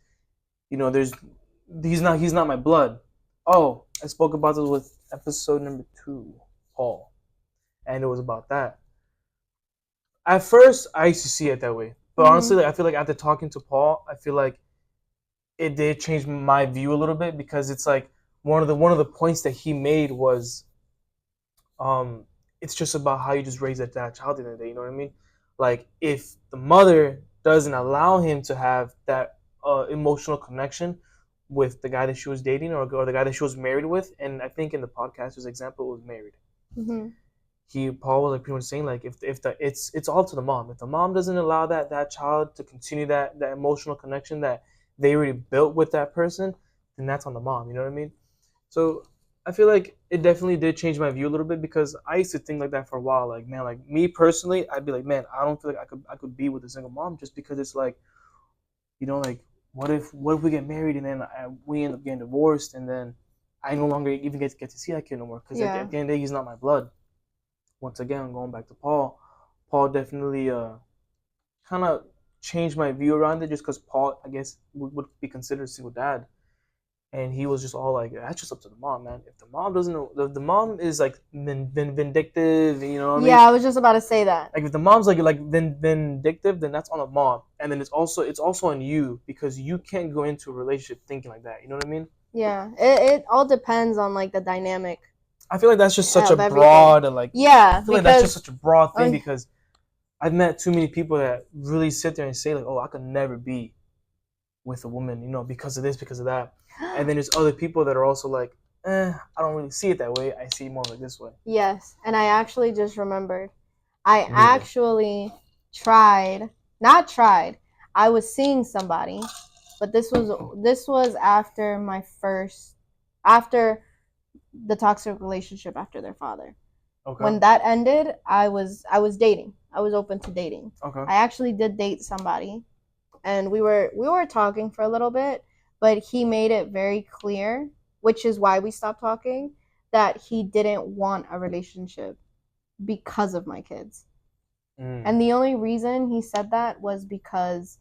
there's he's not my blood. Oh, I spoke about this with episode number 2, Paul, and it was about that. At first, I used to see it that way, but honestly, Mhm. like, I feel like after talking to Paul, I feel like it did change my view a little bit because it's like one of the points that he made was um it's just about how you just raise that child in the day. You know what I mean? Like if the mother doesn't allow him to have that emotional connection with the guy that she was dating or the guy that she was married with, and I think in the podcast his example was married. Mhm. Paul was like pretty much saying like if the it's all to the mom. If the mom doesn't allow that child to continue that emotional connection that they already built with that person, then that's on the mom. You know what I mean? So I feel like it definitely did change my view a little bit because I used to think like that for a while. Like man, like me personally, I'd be like, man, I don't feel like I could be with a single mom just because it's like, like what if we get married and then we end up getting divorced and then I no longer even get to see that kid no more because at Yeah. the end of the day he's not my blood. Once again, going back to Paul, Paul definitely kind of changed my view around it just because Paul I guess would be considered a single dad. And he was just all like, "That's just up to the mom, man. If the mom doesn't, the mom is like vindictive, you know what I Yeah, mean? I was just about to say that. Like if the mom's like vindictive, then that's on the mom, and then it's also on you because you can't go into a relationship thinking like that. You know what I mean? Yeah. It all depends on like the dynamic I feel like that's just such a of everything. broad and like Yeah, I feel like that's just because such a broad thing uh, because I've met too many people that really sit there and say like, oh, I could never be with a woman, because of this, because of that. And then there's other people that are also like, I don't really see it that way. I see it more like this way. yes, and I actually just remembered. I Really? actually tried, not tried. I was seeing somebody, but this was after the toxic relationship after their father. Okay. When that ended, I was dating. I was open to dating. Okay. I actually did date somebody, and we were talking for a little bit, but he made it very clear, which is why we stopped talking, that he didn't want a relationship because of my kids. Mm. And the only reason he said that was because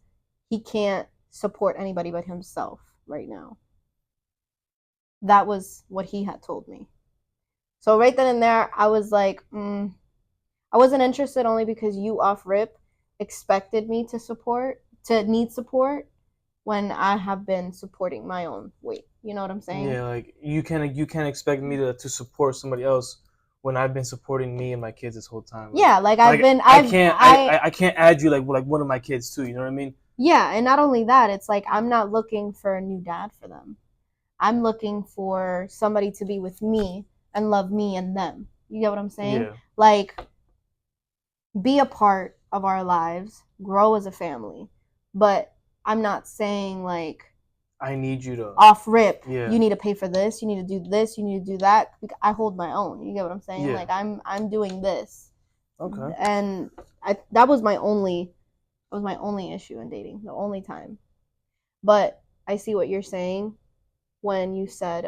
he can't support anybody but himself right now. That was what he had told me. So right then and there, I was like, I wasn't interested only because you off rip expected me to need support when I have been supporting my own weight. You know what I'm saying? Yeah, like you can't expect me to support somebody else when I've been supporting me and my kids this whole time. Yeah, like Like I can't I can't add you like one of my kids too. You know what I mean? yeah, and not only that, it's like I'm not looking for a new dad for them. I'm looking for somebody to be with me and love me and them. You get what I'm saying? Yeah. Like, be a part of our lives, grow as a family. But I'm not saying like I need you to. off rip, Yeah. you need to pay for this, you need to do this, you need to do that. I hold my own. You get what I'm saying? Yeah. Like I'm doing this. Okay. And that was my only issue in dating, the only time. But I see what you're saying when you said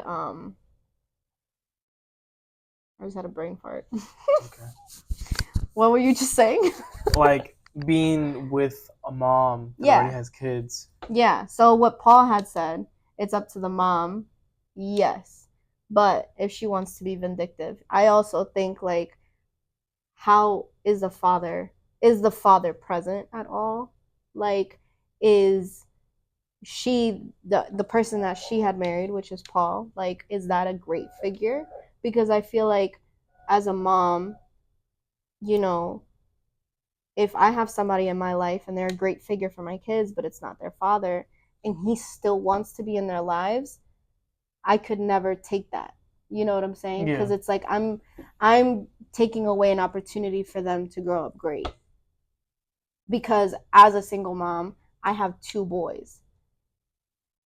I just had a brain fart. Okay. What were you just saying? Like being with a mom that already Yeah. has kids. Yeah. So what Paul had said, it's up to the mom. Yes. But if she wants to be vindictive, I also think like how is the father present at all? Like is she the person that she had married, which is Paul, like is that a great figure? Because I feel like as a mom, you know, if I have somebody in my life and they're a great figure for my kids, but it's not their father, and he still wants to be in their lives, I could never take that. You know what I'm saying? Yeah. Because it's like I'm taking away an opportunity for them to grow up great. Because as a single mom, I have 2 boys.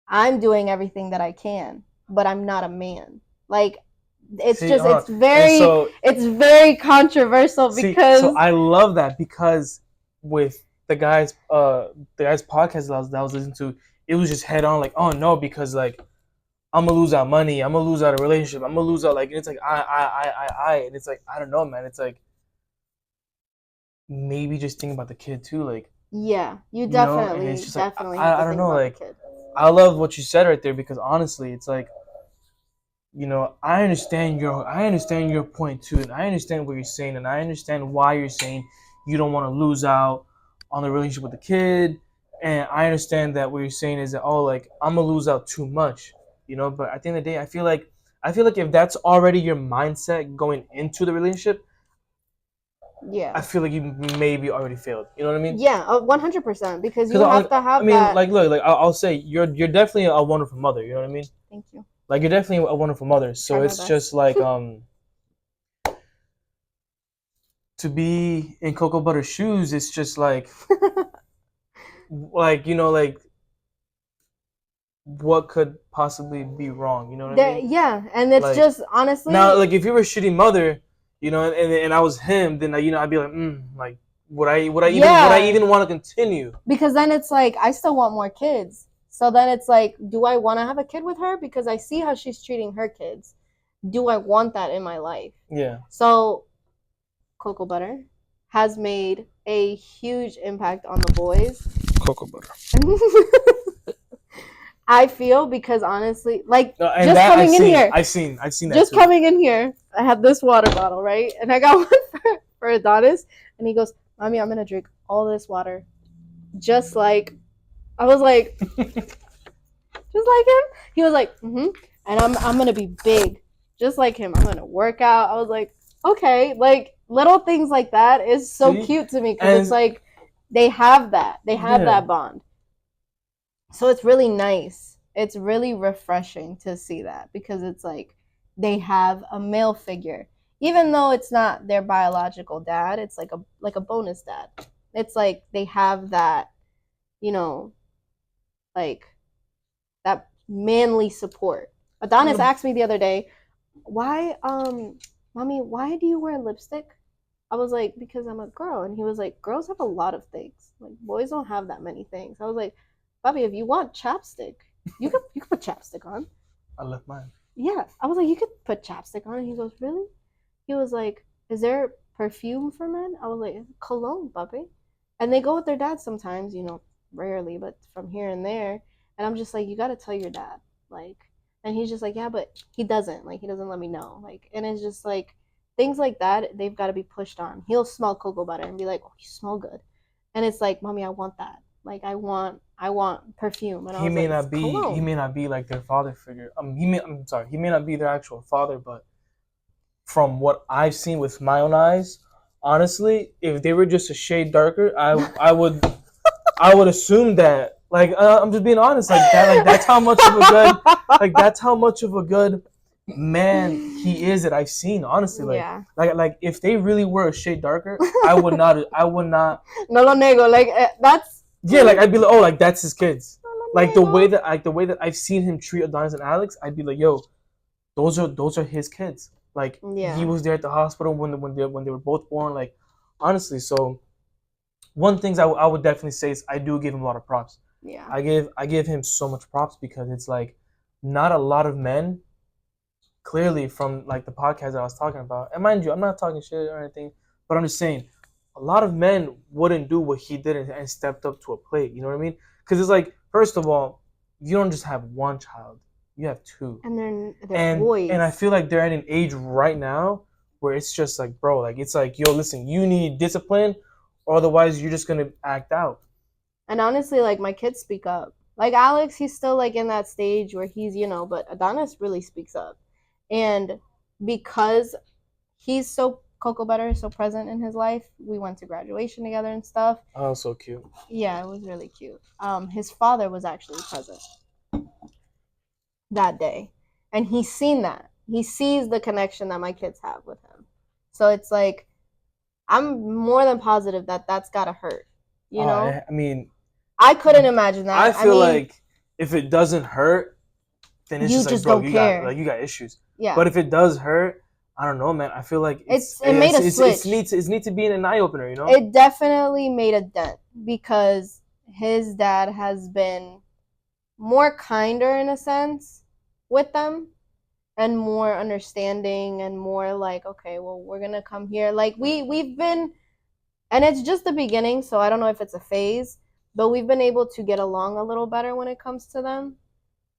I'm doing everything that I can, but I'm not a man. Like it's See, just so it's very controversial see, because so I love that because with the guy's podcast that I was listening to, it was just head on like, oh no, because like I'm gonna lose out money, I'm gonna lose out a relationship, I'm gonna lose out like, and it's like and it's like I don't know, man. It's like maybe just think about the kid too, like yeah, you you know, and definitely it's just like have I to don't think know, about the like kid. I love what you said right there because honestly, it's like I understand your point too, and I understand what you're saying, and I understand why you're saying you don't want to lose out on the relationship with the kid, and I understand that what you're saying is that oh, like I'm gonna lose out too much, But at the end of the day, I feel like if that's already your mindset going into the relationship, I Yeah. feel like you maybe already failed. You know what I mean? Yeah, 100% because you Because have to I have mean, that. like, look, like I'll say you're definitely a wonderful mother. You know what I mean? Thank you. Like you're definitely a wonderful mother. Try So my it's best. just like to be in Cocoa Butter's shoes, it's just like like what could possibly be wrong? You know what I mean? Yeah, and it's Like just honestly. now, like if you were a shitty mother, and I was him, then I'd be like, like would I Yeah, even want to continue? because then it's like I still want more kids. So then it's like, do I want to have a kid with her because I see how she's treating her kids? Do I want that in my life? Yeah. So Cocoa Butter has made a huge impact on the boys. Cocoa Butter. I feel because honestly, like No, and just that coming in here, I've seen that just too. coming in here, I had this water bottle, right? And I got one for Adonis, and he goes, "Mommy, I'm gonna drink all this water," just like I was like, just like him. He was like, "Mm-hmm," and I'm gonna be big, just like him. I'm gonna work out. I was like, okay, like little things like that is so See? cute to me because it's like they have that bond. So it's really nice. It's really refreshing to see that because it's like they have a male figure. Even though it's not their biological dad, it's like a bonus dad. It's like they have that, you know, like that manly support. Adonis asked me the other day, "Why mommy, why do you wear lipstick?" I was like, "Because I'm a girl." And he was like, "Girls have a lot of things. Like boys don't have that many things." I was like, "Bobby, if you want chapstick, you could put chapstick on." I left mine. Yeah. I was like, "You could put chapstick on." And he goes, "Really?" He was like, "Is there perfume for men?" I was like, "Cologne, Bobby." And they go with their dad sometimes, rarely, but from here and there. And I'm just like, "You gotta tell your dad." Like, and he's just like, "Yeah, but he doesn't. Like, he doesn't let me know." Like, and it's just like things like that, they've got to be pushed on. He'll smell cocoa butter and be like, "Oh, you smell good." And it's like, "Mommy, I want that. Like, I want perfume." And I He was may like, "It's not be cologne." like their father figure. I'm sorry, he may not be their actual father, but from what I've seen with my own eyes, honestly, if they were just a shade darker, I would assume that. Like I'm just being honest, like that. Like that's how much of a good man he is that I've seen. Honestly, Yeah. like if they really were a shade darker, I would not. No lo nego. Like that's. Yeah, like I'd be like, oh, like that's his kids. No lo Like nego. the way that I've seen him treat Adonis and Alex, I'd be like, yo, those are his kids. Like he Yeah. was there at the hospital when they were both born. Like honestly, so one thing I would definitely say is I do give him a lot of props. Yeah. I give him so much props because it's like not a lot of men clearly from like the podcast that I was talking about. And mind you, I'm not talking shit or anything, but I'm just saying a lot of men wouldn't do what he did and stepped up to a plate. You know what I mean? Because it's like first of all, you don't just have one child, you have two, And they're boys. and I feel like they're at an age right now where it's just like, bro, like it's like, yo, listen, you need discipline, or otherwise you're just gonna act out. And honestly, like my kids speak up. Like Alex, he's still like in that stage where he's, but Adonis really speaks up. And because he's so cocoa butter, so present in his life, we went to graduation together and stuff. Oh, so cute. Yeah, it was really cute. His father was actually present that day. And he's seen that. He sees the connection that my kids have with him. So it's like I'm more than positive that that's gotta hurt. I mean, I couldn't imagine that. I feel like if it doesn't hurt, then it's You just like, just bro, don't care. you got issues. Yeah. But if it does hurt, I don't know, man. I feel like It made a switch. It needs to be an eye opener, you know. It definitely made a dent because his dad has been more kinder in a sense with them and more understanding and more like, okay, well, we're gonna come here. Like we've been, and it's just the beginning, so I don't know if it's a phase, but we've been able to get along a little better when it comes to them,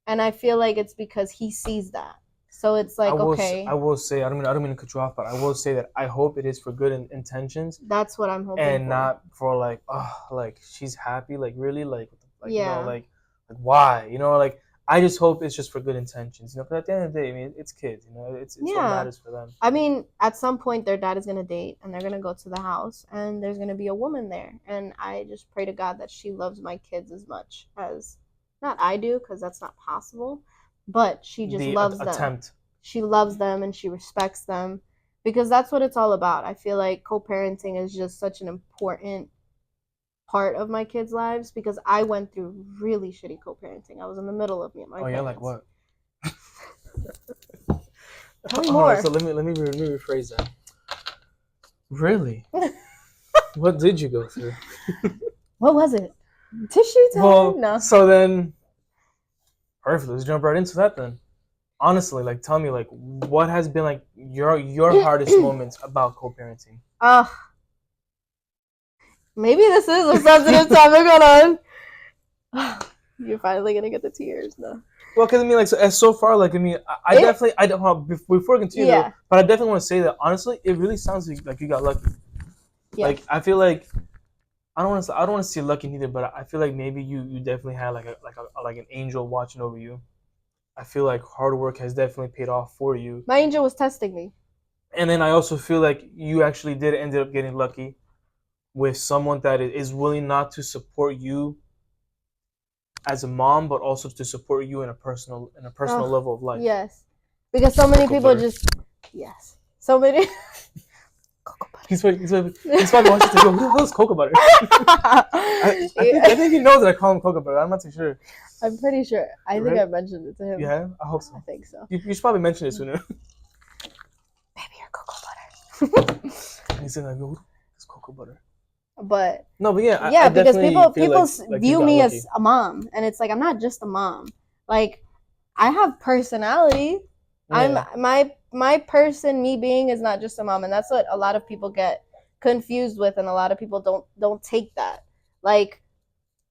and I feel like it's because he sees that. So it's like, okay, I will say, I don't mean to cut you off, but I will say that I hope it is for good intentions that's what I'm hoping and for. not for like, oh, like she's happy, like really, like Yeah. you know, like why, you know, like I just hope it's just for good intentions, you know. Because at the end of the day, I mean, it's kids, you know, it's what matters for them. I mean, at some point, their dad is gonna date, and they're gonna go to the house, and there's gonna be a woman there, and I just pray to God that she loves my kids as much as not I do, because that's not possible, but she just loves them. She loves them and she respects them because that's what it's all about. I feel like co-parenting is just such an important part of my kids' lives because I went through really shitty co-parenting. I was in the middle of me and my parents. Yeah, like what? Tell me more. So let me rephrase that. Really? What did you go through? What was it? Tissue time? Well, no. So then, perfect. Let's jump right into that then. Honestly, like, tell me, like, what has been like your hardest moments about co-parenting? Maybe this is a sensitive topic. Hold on. You're finally gonna get the tears, though. Well, because I mean, like, so far, like, I mean, I definitely, before I continue, though, but I definitely want to say that honestly, it really sounds like you got lucky. Yeah. Like, I feel like I don't want to say lucky neither, but I feel like maybe you definitely had like an angel watching over you. I feel like hard work has definitely paid off for you. My angel was testing me. And then I also feel like you actually did ended up getting lucky with someone that is willing not to support you as a mom, but also to support you in a personal level of life. Yes, because so many people so many. Cocoa butter. He's probably watching to go, who the hell is cocoa butter? I think he knows that I call him cocoa butter. I'm not too sure. I'm pretty sure. I think I mentioned it to him. Yeah, I hope so. I think so. You should probably mention it sooner. Baby, you're cocoa butter. He said, like, it's cocoa butter. But no, but yeah, I because people view me as a mom, and it's like I'm not just a mom. Like I have personality. Yeah. My person, me being, is not just a mom, and that's what a lot of people get confused with, and a lot of people don't take that. Like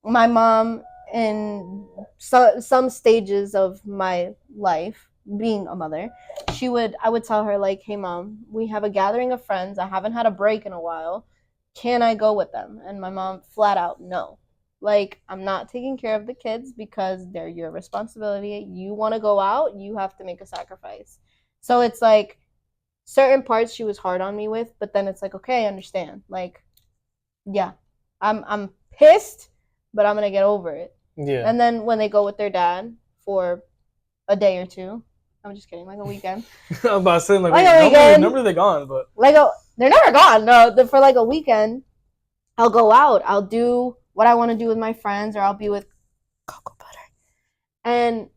my mom, in some stages of my life, being a mother, I would tell her like, "Hey, Mom, we have a gathering of friends. I haven't had a break in a while. Can I go with them?" And my mom flat out, no. Like, I'm not taking care of the kids because they're your responsibility. You want to go out, you have to make a sacrifice. So it's like certain parts she was hard on me with, but then it's like, okay, I understand. Like, yeah, I'm pissed, but I'm gonna get over it. Yeah. And then when they go with their dad for a day or two, I'm just kidding, like a weekend. I'm about to say, like a weekend. Normally they're gone, but they're never gone. No, for like a weekend, I'll go out. I'll do what I want to do with my friends, or I'll be with cocoa butter. And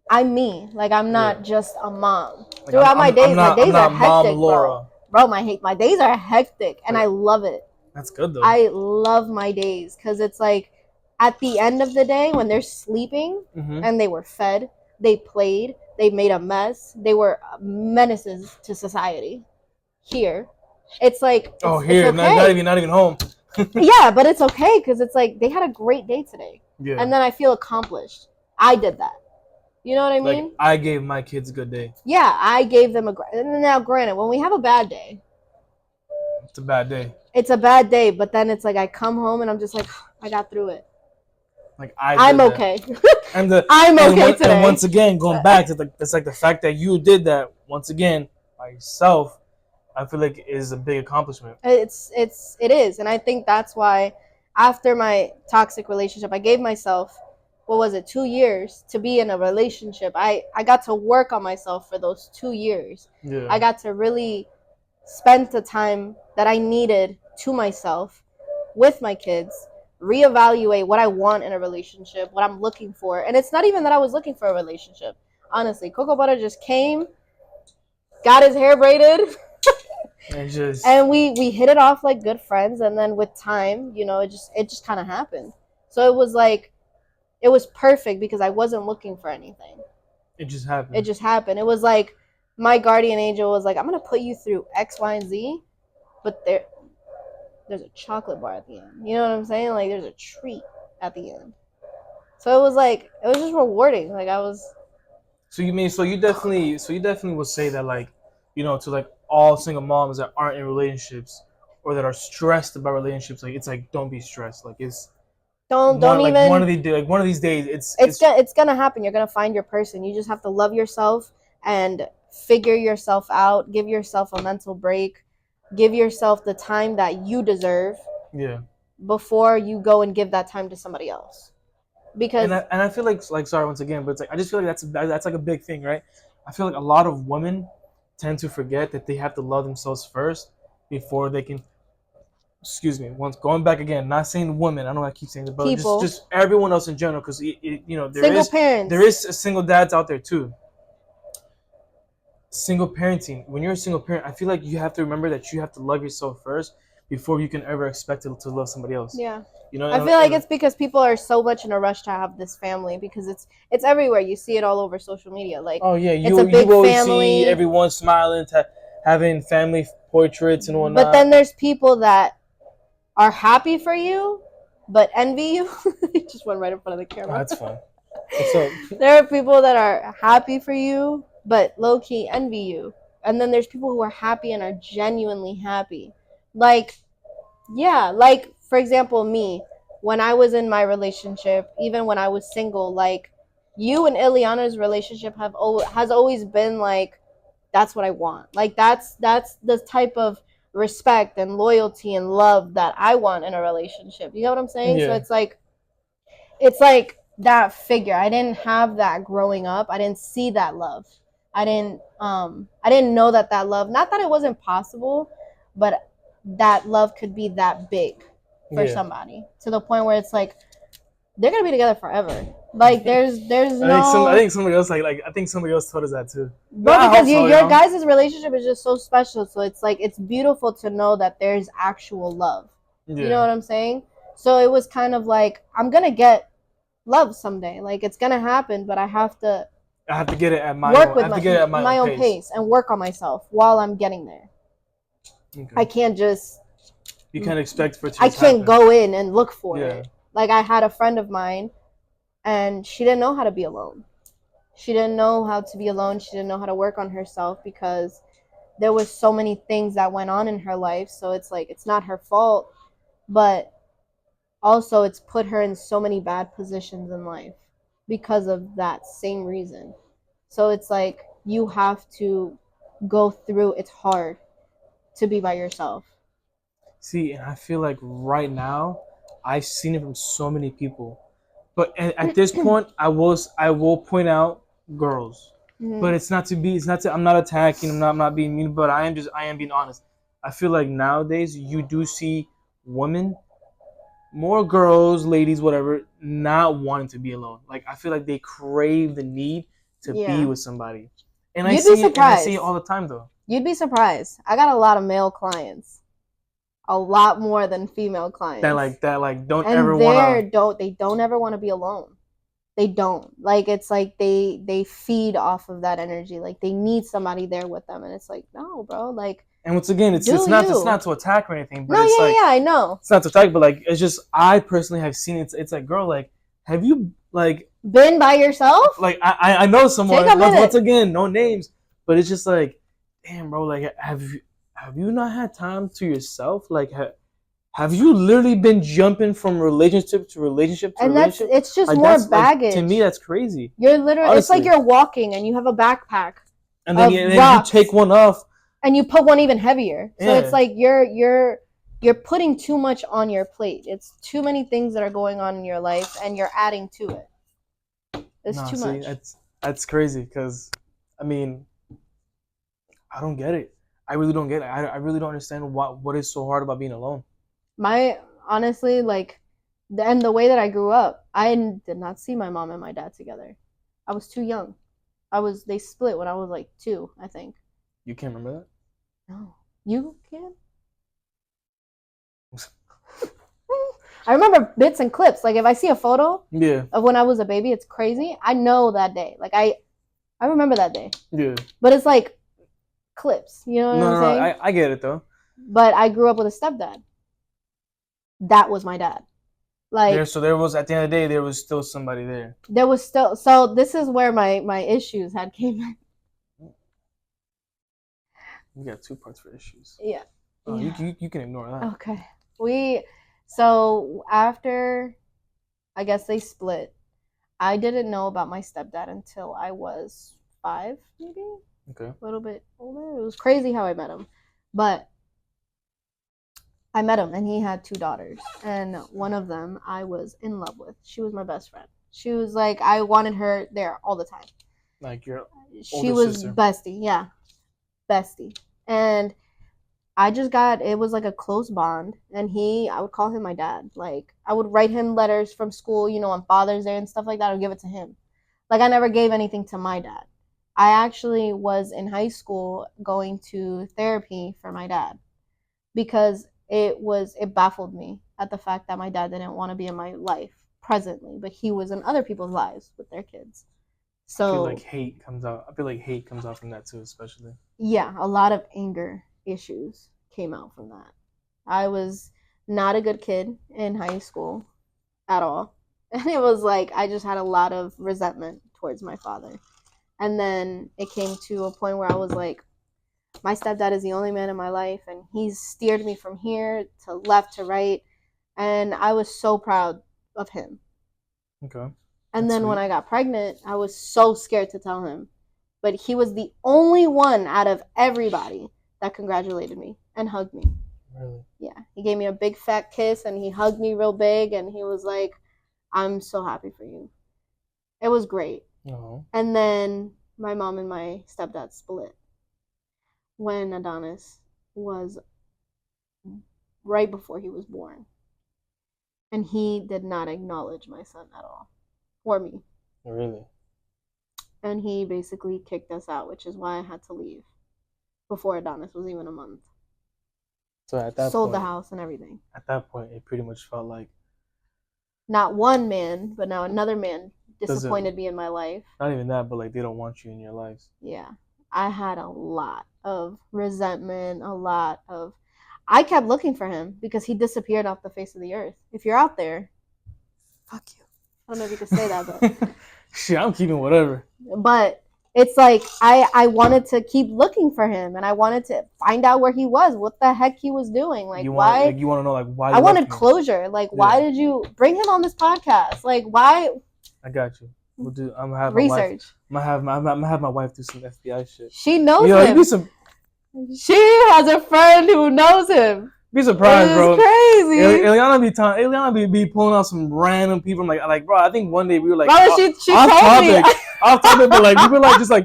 I'm me. Like, I'm not just a mom. Like, throughout my days are hectic, Laura. Bro, my days are hectic, and I love it. That's good, though. I love my days, because it's like, at the end of the day, when they're sleeping, and they were fed, they played, they made a mess, they were menaces to society. Here, it's like, it's okay. not even home. Yeah, but it's okay, because it's like they had a great day today. Yeah. And then I feel accomplished. I did that. You know what I mean? Like, I gave my kids a good day. Yeah, I gave them and now granted, when we have a bad day, it's a bad day. It's a bad day, but then it's like I come home and I'm just like, I got through it. Like I'm okay. I'm okay today. And once again, going back to it's like the fact that you did that once again by yourself, I feel like is a big accomplishment. It is, and I think that's why after my toxic relationship, I gave myself, 2 years to be in a relationship. I got to work on myself for those 2 years. Yeah. I got to really spend the time that I needed to myself with my kids, reevaluate what I want in a relationship, what I'm looking for. And it's not even that I was looking for a relationship. Honestly, Cocoa Butter just came, got his hair braided, and we hit it off like good friends. And then with time, you know, it just kind of happened. So it was like, it was perfect because I wasn't looking for anything. It just happened. It just happened. It was like my guardian angel was like, I'm gonna put you through X, Y, and Z, but there's a chocolate bar at the end. You know what I'm saying? Like there's a treat at the end. So it was like, it was just rewarding. Like I was. So you definitely would say that, like, you know, to like all single moms that aren't in relationships or that are stressed about relationships, like it's like, don't be stressed. Like it's Don't like even. one of these days It's gonna happen. You're gonna find your person. You just have to love yourself and figure yourself out. Give yourself a mental break. Give yourself the time that you deserve. Yeah. Before you go and give that time to somebody else, because and I feel like sorry once again, but it's like I just feel like that's like a big thing, right? I feel like a lot of women tend to forget that they have to love themselves first before they can. Excuse me. Once going back again, not saying women. I know I keep saying that, but people, just everyone else in general, because you know parents. There is single dads out there too. Single parenting. When you're a single parent, I feel like you have to remember that you have to love yourself first before you can ever expect to love somebody else. Yeah. You know, I feel like it's because people are so much in a rush to have this family because it's everywhere. You see it all over social media. Like, oh yeah, it's a big always family. See everyone smiling, having family portraits and whatnot. But then there's people that are happy for you, but envy you. It just went right in front of the camera. Oh, that's fun. What's up? There are people that are happy for you, but low key envy you. And then there's people who are happy and are genuinely happy. Like, yeah, like for example, me, when I was in my relationship, even when I was single, like you and Ileana's relationship has always been like, that's what I want. Like that's the type of respect and loyalty and love that I want in a relationship. You know what I'm saying? Yeah. So it's like that figure. I didn't have that growing up. I didn't see that love. I didn't know that love, not that it wasn't possible, but that love could be that big for somebody to the point where it's like they're gonna be together forever. Like there's I think somebody else I think somebody else told us that too. But because your guys' relationship is just so special, so it's like it's beautiful to know that there's actual love. Yeah. You know what I'm saying? So it was kind of like I'm gonna get love someday. Like it's gonna happen, but I have to get it at my own pace and work on myself while I'm getting there. Okay. I can't just. You can't expect for it to I can't happen. Go in and look for it. Like I had a friend of mine, and she didn't know how to be alone. She didn't know how to be alone. She didn't know how to work on herself because there was so many things that went on in her life. So it's like it's not her fault, but also it's put her in so many bad positions in life because of that same reason. So it's like you have to go through. It's hard to be by yourself. See, and I feel like right now I've seen it from so many people, but at this point I will point out girls, but it's not to I'm not attacking, I'm not being mean, but I am being honest. I feel like nowadays you do see women, more girls, ladies, whatever, not wanting to be alone. Like I feel like they crave the need to be with somebody, and I see it all the time though. You'd be surprised. I got a lot of male clients, a lot more than female clients. That don't ever want to. They don't ever want to be alone. They don't. Like it's like they feed off of that energy. Like they need somebody there with them, and it's like no, bro. Like. And once again, it's not to attack or anything. But I know. It's not to attack, but like it's just I personally have seen it. It's like, girl, like have you like been by yourself? Like I know someone. Once again, no names, but it's just like. Damn, bro, like, have you not had time to yourself? Like, have you literally been jumping from relationship to relationship to relationship? And it's just like, more baggage. Like, to me, that's crazy. You're literally, honestly. It's like you're walking and you have a backpack. And then you take one off. And you put one even heavier. So it's like you're putting too much on your plate. It's too many things that are going on in your life and you're adding to it. It's too much. That's crazy because, I mean... I don't get it. I really don't get it. I really don't understand what is so hard about being alone. Honestly, like, And the way that I grew up, I did not see my mom and my dad together. I was too young. They split when I was like 2, I think. You can't remember that? No. You can? I remember bits and clips. Like if I see a photo of when I was a baby, it's crazy. I know that day. Like I remember that day. Yeah. But it's like clips. You know what I'm saying? No, I get it though. But I grew up with a stepdad. That was my dad. Like so there was, at the end of the day, there was still somebody there. There was still, so this is where my issues had came in. You got 2 parts for issues. Yeah. Oh, yeah. You can ignore that. Okay. So after, I guess they split, I didn't know about my stepdad until I was 5, maybe. Okay. A little bit older. It was crazy how I met him. But I met him and he had 2 daughters. And one of them I was in love with. She was my best friend. She was like, I wanted her there all the time. Like your She was sister. Bestie. Yeah. Bestie. And it was like a close bond. And I would call him my dad. Like, I would write him letters from school, on Father's Day and stuff like that. I would give it to him. Like, I never gave anything to my dad. I actually was in high school going to therapy for my dad because it baffled me at the fact that my dad didn't want to be in my life presently, but he was in other people's lives with their kids. So I feel like hate comes out from that too, especially. Yeah, a lot of anger issues came out from that. I was not a good kid in high school at all. And it was like I just had a lot of resentment towards my father. And then it came to a point where I was like, my stepdad is the only man in my life, and he's steered me from here to left to right. And I was so proud of him. Okay. And then when I got pregnant, I was so scared to tell him. But he was the only one out of everybody that congratulated me and hugged me. Really? Yeah. He gave me a big fat kiss and he hugged me real big and he was like, I'm so happy for you. It was great. Uh-huh. And then my mom and my stepdad split when Adonis was right before he was born. And he did not acknowledge my son at all. Or me. Really? And he basically kicked us out, which is why I had to leave before Adonis was even a month. So at that sold the house and everything. At that point, it pretty much felt like not one man, but now another man disappointed me in my life. Not even that, but like they don't want you in your lives. Yeah, I had a lot of resentment, I kept looking for him because he disappeared off the face of the earth. If you're out there, fuck you. I don't know if you can say that, but shit, I'm keeping whatever. But it's like I wanted to keep looking for him, and I wanted to find out where he was, what the heck he was doing. Like, why? You want to know, like, why? I wanted closure. Like, why did you bring him on this podcast? Like, why? I got you. We'll do. I'm gonna have research. I'm gonna have my wife do some FBI shit. She knows him. She has a friend who knows him. Be surprised, bro. Crazy. Ileana be pulling out some random people. I'm like, bro. I think one day we were like, bro, she off told topic, me. off topic, but like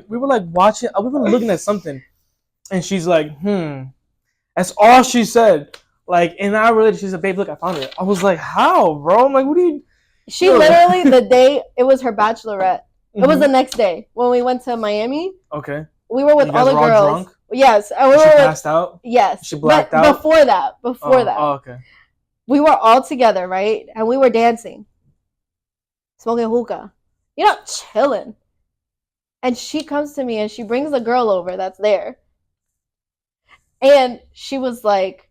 we were watching. We were looking at something, and she's like, That's all she said. Like, and I related. She said, babe, look, I found it. I was like, how, bro? I'm like, what do you? She literally the day it was her bachelorette. It was the next day when we went to Miami. Okay. We were with all the girls. Drunk? Yes. She passed out? Yes. She blacked out? Before that. Oh, okay. We were all together, right? And we were dancing. Smoking hookah. Chilling. And she comes to me and she brings the girl over that's there. And she was like,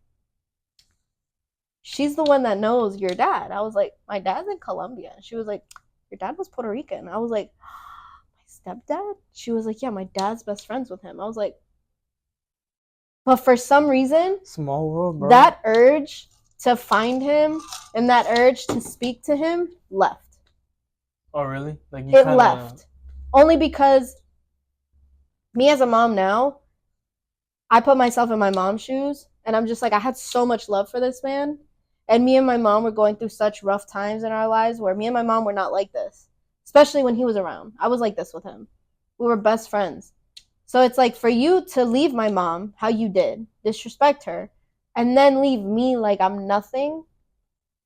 she's the one that knows your dad. I was like, my dad's in Colombia. And she was like, your dad was Puerto Rican. I was like, my stepdad? She was like, yeah, my dad's best friends with him. I was like, but for some reason, small world, bro. That urge to find him and that urge to speak to him left. Oh, really? Like it left. Only because me as a mom now, I put myself in my mom's shoes and I'm just like, I had so much love for this man. And me and my mom were going through such rough times in our lives where me and my mom were not like this, especially when he was around. I was like this with him. We were best friends. So it's like for you to leave my mom how you did, disrespect her, and then leave me like I'm nothing.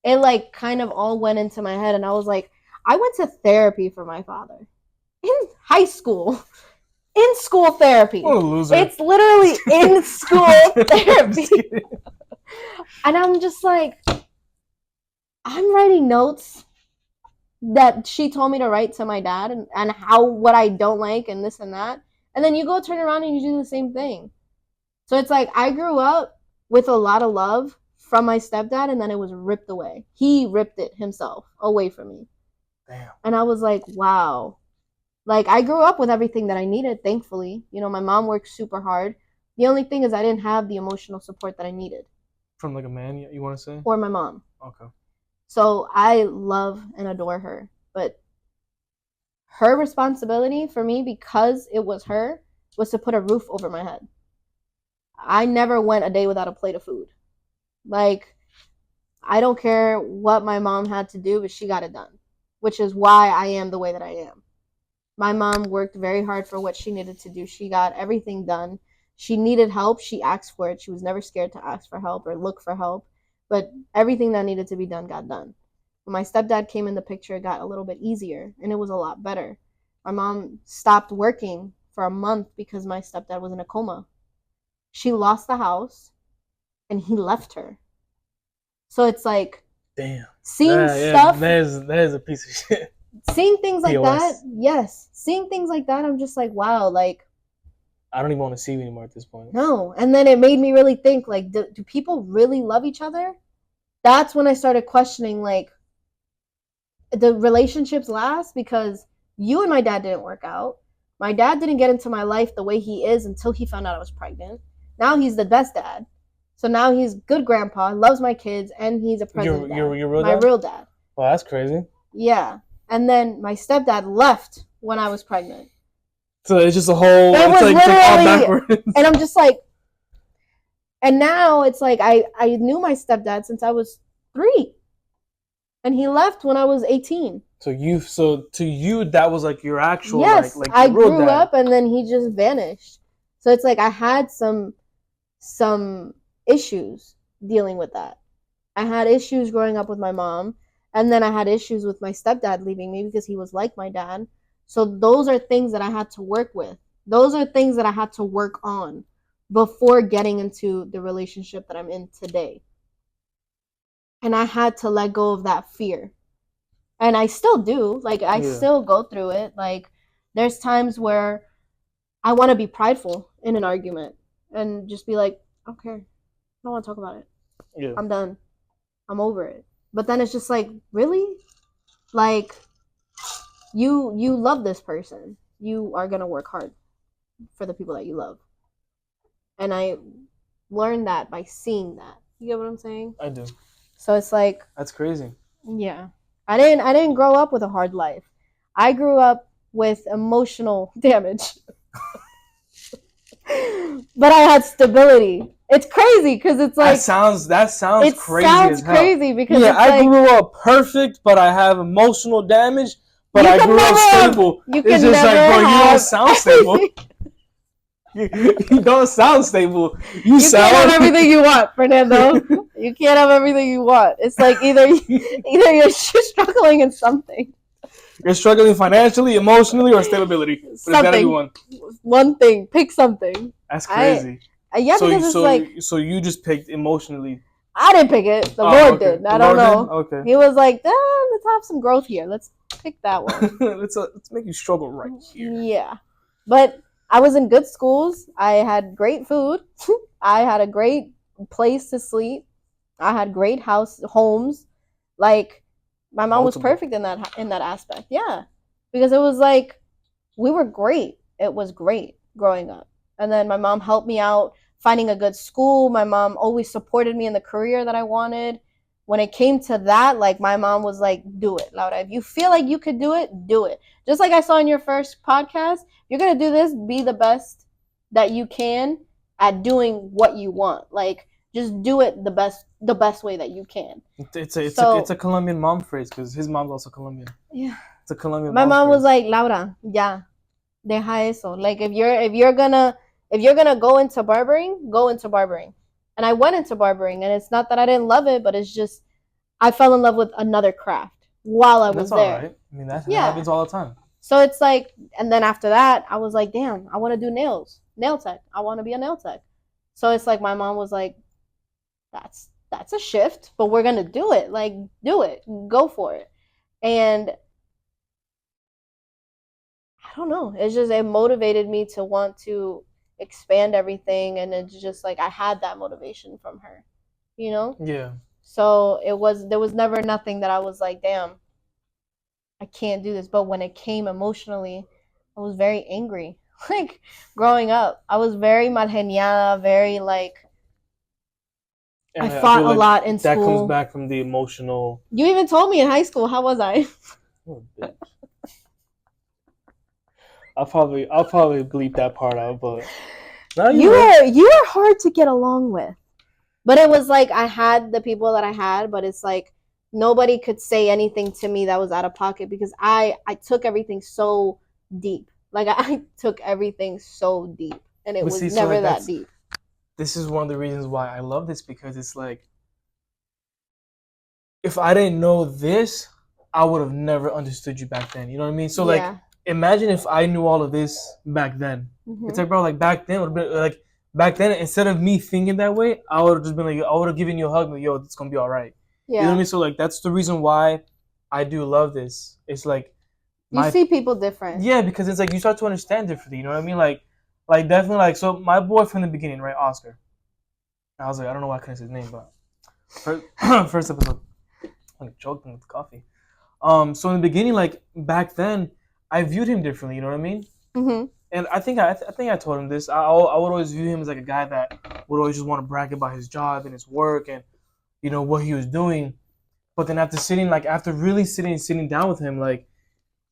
it like kind of all went into my head, and I was like, I went to therapy for my father in high school. In school therapy. What a loser. It's literally in school therapy. And I'm just like, I'm writing notes that she told me to write to my dad and how what I don't like and this and that. And then you go turn around and you do the same thing. So it's like I grew up with a lot of love from my stepdad, and then it was ripped away. He ripped it himself away from me. Damn. And I was like, wow. Like, I grew up with everything that I needed, thankfully. You know, my mom worked super hard. The only thing is I didn't have the emotional support that I needed. From like a man, you want to say? Or my mom. Okay. So I love and adore her. But her responsibility for me, because it was her, was to put a roof over my head. I never went a day without a plate of food. Like, I don't care what my mom had to do, but she got it done. Which is why I am the way that I am. My mom worked very hard for what she needed to do. She got everything done. She needed help. She asked for it. She was never scared to ask for help or look for help. But everything that needed to be done got done. When my stepdad came in the picture, it got a little bit easier, and it was a lot better. My mom stopped working for a month because my stepdad was in a coma. She lost the house, and he left her. So it's like, damn, seeing stuff. That is a piece of shit. Seeing things like POS. that, yes. Seeing things like that, I'm just like, wow, like, I don't even want to see you anymore at this point. no. And then it made me really think, like, do people really love each other? That's when I started questioning, like, the relationships last, because you and my dad didn't work out. My dad didn't get into my life the way he is until he found out I was pregnant. Now he's the best dad. So now he's good grandpa, loves my kids, and he's a present dad. Your real my dad? real dad. Well, that's crazy. Yeah. And then my stepdad left when I was pregnant. So it's just a whole. It was like all backwards. And I'm just like, and now it's like I knew my stepdad since I was 3, and he left when I was 18. So to you that was like your actual. Yes, like I real grew dad. up and then he just vanished. So it's like I had some issues dealing with that. I had issues growing up with my mom. And then I had issues with my stepdad leaving me because he was like my dad. So those are things that I had to work with. Those are things that I had to work on before getting into the relationship that I'm in today. And I had to let go of that fear. And I still do. Like, I still go through it. Like, there's times where I want to be prideful in an argument and just be like, okay, I don't want to talk about it. Yeah. I'm done. I'm over it. But then it's just like, really? Like, you love this person. You are going to work hard for the people that you love. And I learned that by seeing that. You get what I'm saying? I do. So it's like, that's crazy. Yeah. I didn't grow up with a hard life. I grew up with emotional damage. But I had stability. It's crazy because it's like that sounds crazy. It sounds crazy because I grew up perfect, but I have emotional damage. But I grew up stable. It's just like, bro, you don't sound stable. You don't sound stable. You can't have everything you want, Fernando. You can't have everything you want. It's like either you're struggling in something. You're struggling financially, emotionally, or stability. But it's gotta be one. One thing. Pick something. That's crazy. So you just picked emotionally. I didn't pick it. The Lord did. I don't know. Okay. He was like, let's have some growth here. Let's pick that one. let's make you struggle right here. Yeah. But I was in good schools. I had great food. I had a great place to sleep. I had great homes. Like, my mom was perfect in that aspect. Yeah. Because it was like, we were great. It was great growing up. And then my mom helped me out finding a good school. My mom always supported me in the career that I wanted. When it came to that, like, my mom was like, do it, Laura. If you feel like you could do it, do it. Just like I saw in your first podcast, you're going to do this, be the best that you can at doing what you want. Like, just do it the best way that you can. It's a Colombian mom phrase because his mom's also Colombian. Yeah. It's a Colombian My mom phrase. was like, Laura, ya, deja eso. Like, if you're gonna go into barbering, go into barbering. And I went into barbering, and it's not that I didn't love it, but it's just I fell in love with another craft while I was That's all there. right. I mean, that Yeah. happens all the time. So it's like, and then after that, I was like, damn, I want to do nail tech. I want to be a nail tech. So it's like my mom was like, that's a shift, but we're gonna do it. Like, do it, go for it. And I don't know. It's just it motivated me to want to expand everything, and it's just like I had that motivation from her, you know. Yeah. So there was never nothing that I was like, damn, I can't do this. But when it came emotionally, I was very angry. Like growing up, I was very mal geniada, very like And I fought feel a like lot in that school. comes back from the emotional. You even told me in high school. How was I? Oh, bitch. I'll probably bleep that part out, but no, you were hard to get along with. But it was like I had the people that I had, but it's like nobody could say anything to me that was out of pocket because I took everything so deep. Like I took everything so deep, and it was never like that deep. This is one of the reasons why I love this, because it's like if I didn't know this, I would have never understood you back then. You know what I mean? So like, imagine if I knew all of this back then. Mm-hmm. It's like, bro, like back then would have been like back then, instead of me thinking that way, I would have just been like, I would have given you a hug, like, yo, it's gonna be all right. Yeah. You know what I mean? So like, that's the reason why I do love this. It's like you see people different. Yeah, because it's like you start to understand differently. You know what I mean? Like definitely like, so my boy from the beginning, right, Oscar. I was like, I don't know why I couldn't say his name, but first episode, I choked him with coffee. So in the beginning, like back then, I viewed him differently. You know what I mean? Mm-hmm. And I think I told him this. I would always view him as like a guy that would always just want to brag about his job and his work and, you know, what he was doing. But then after really sitting down with him, like,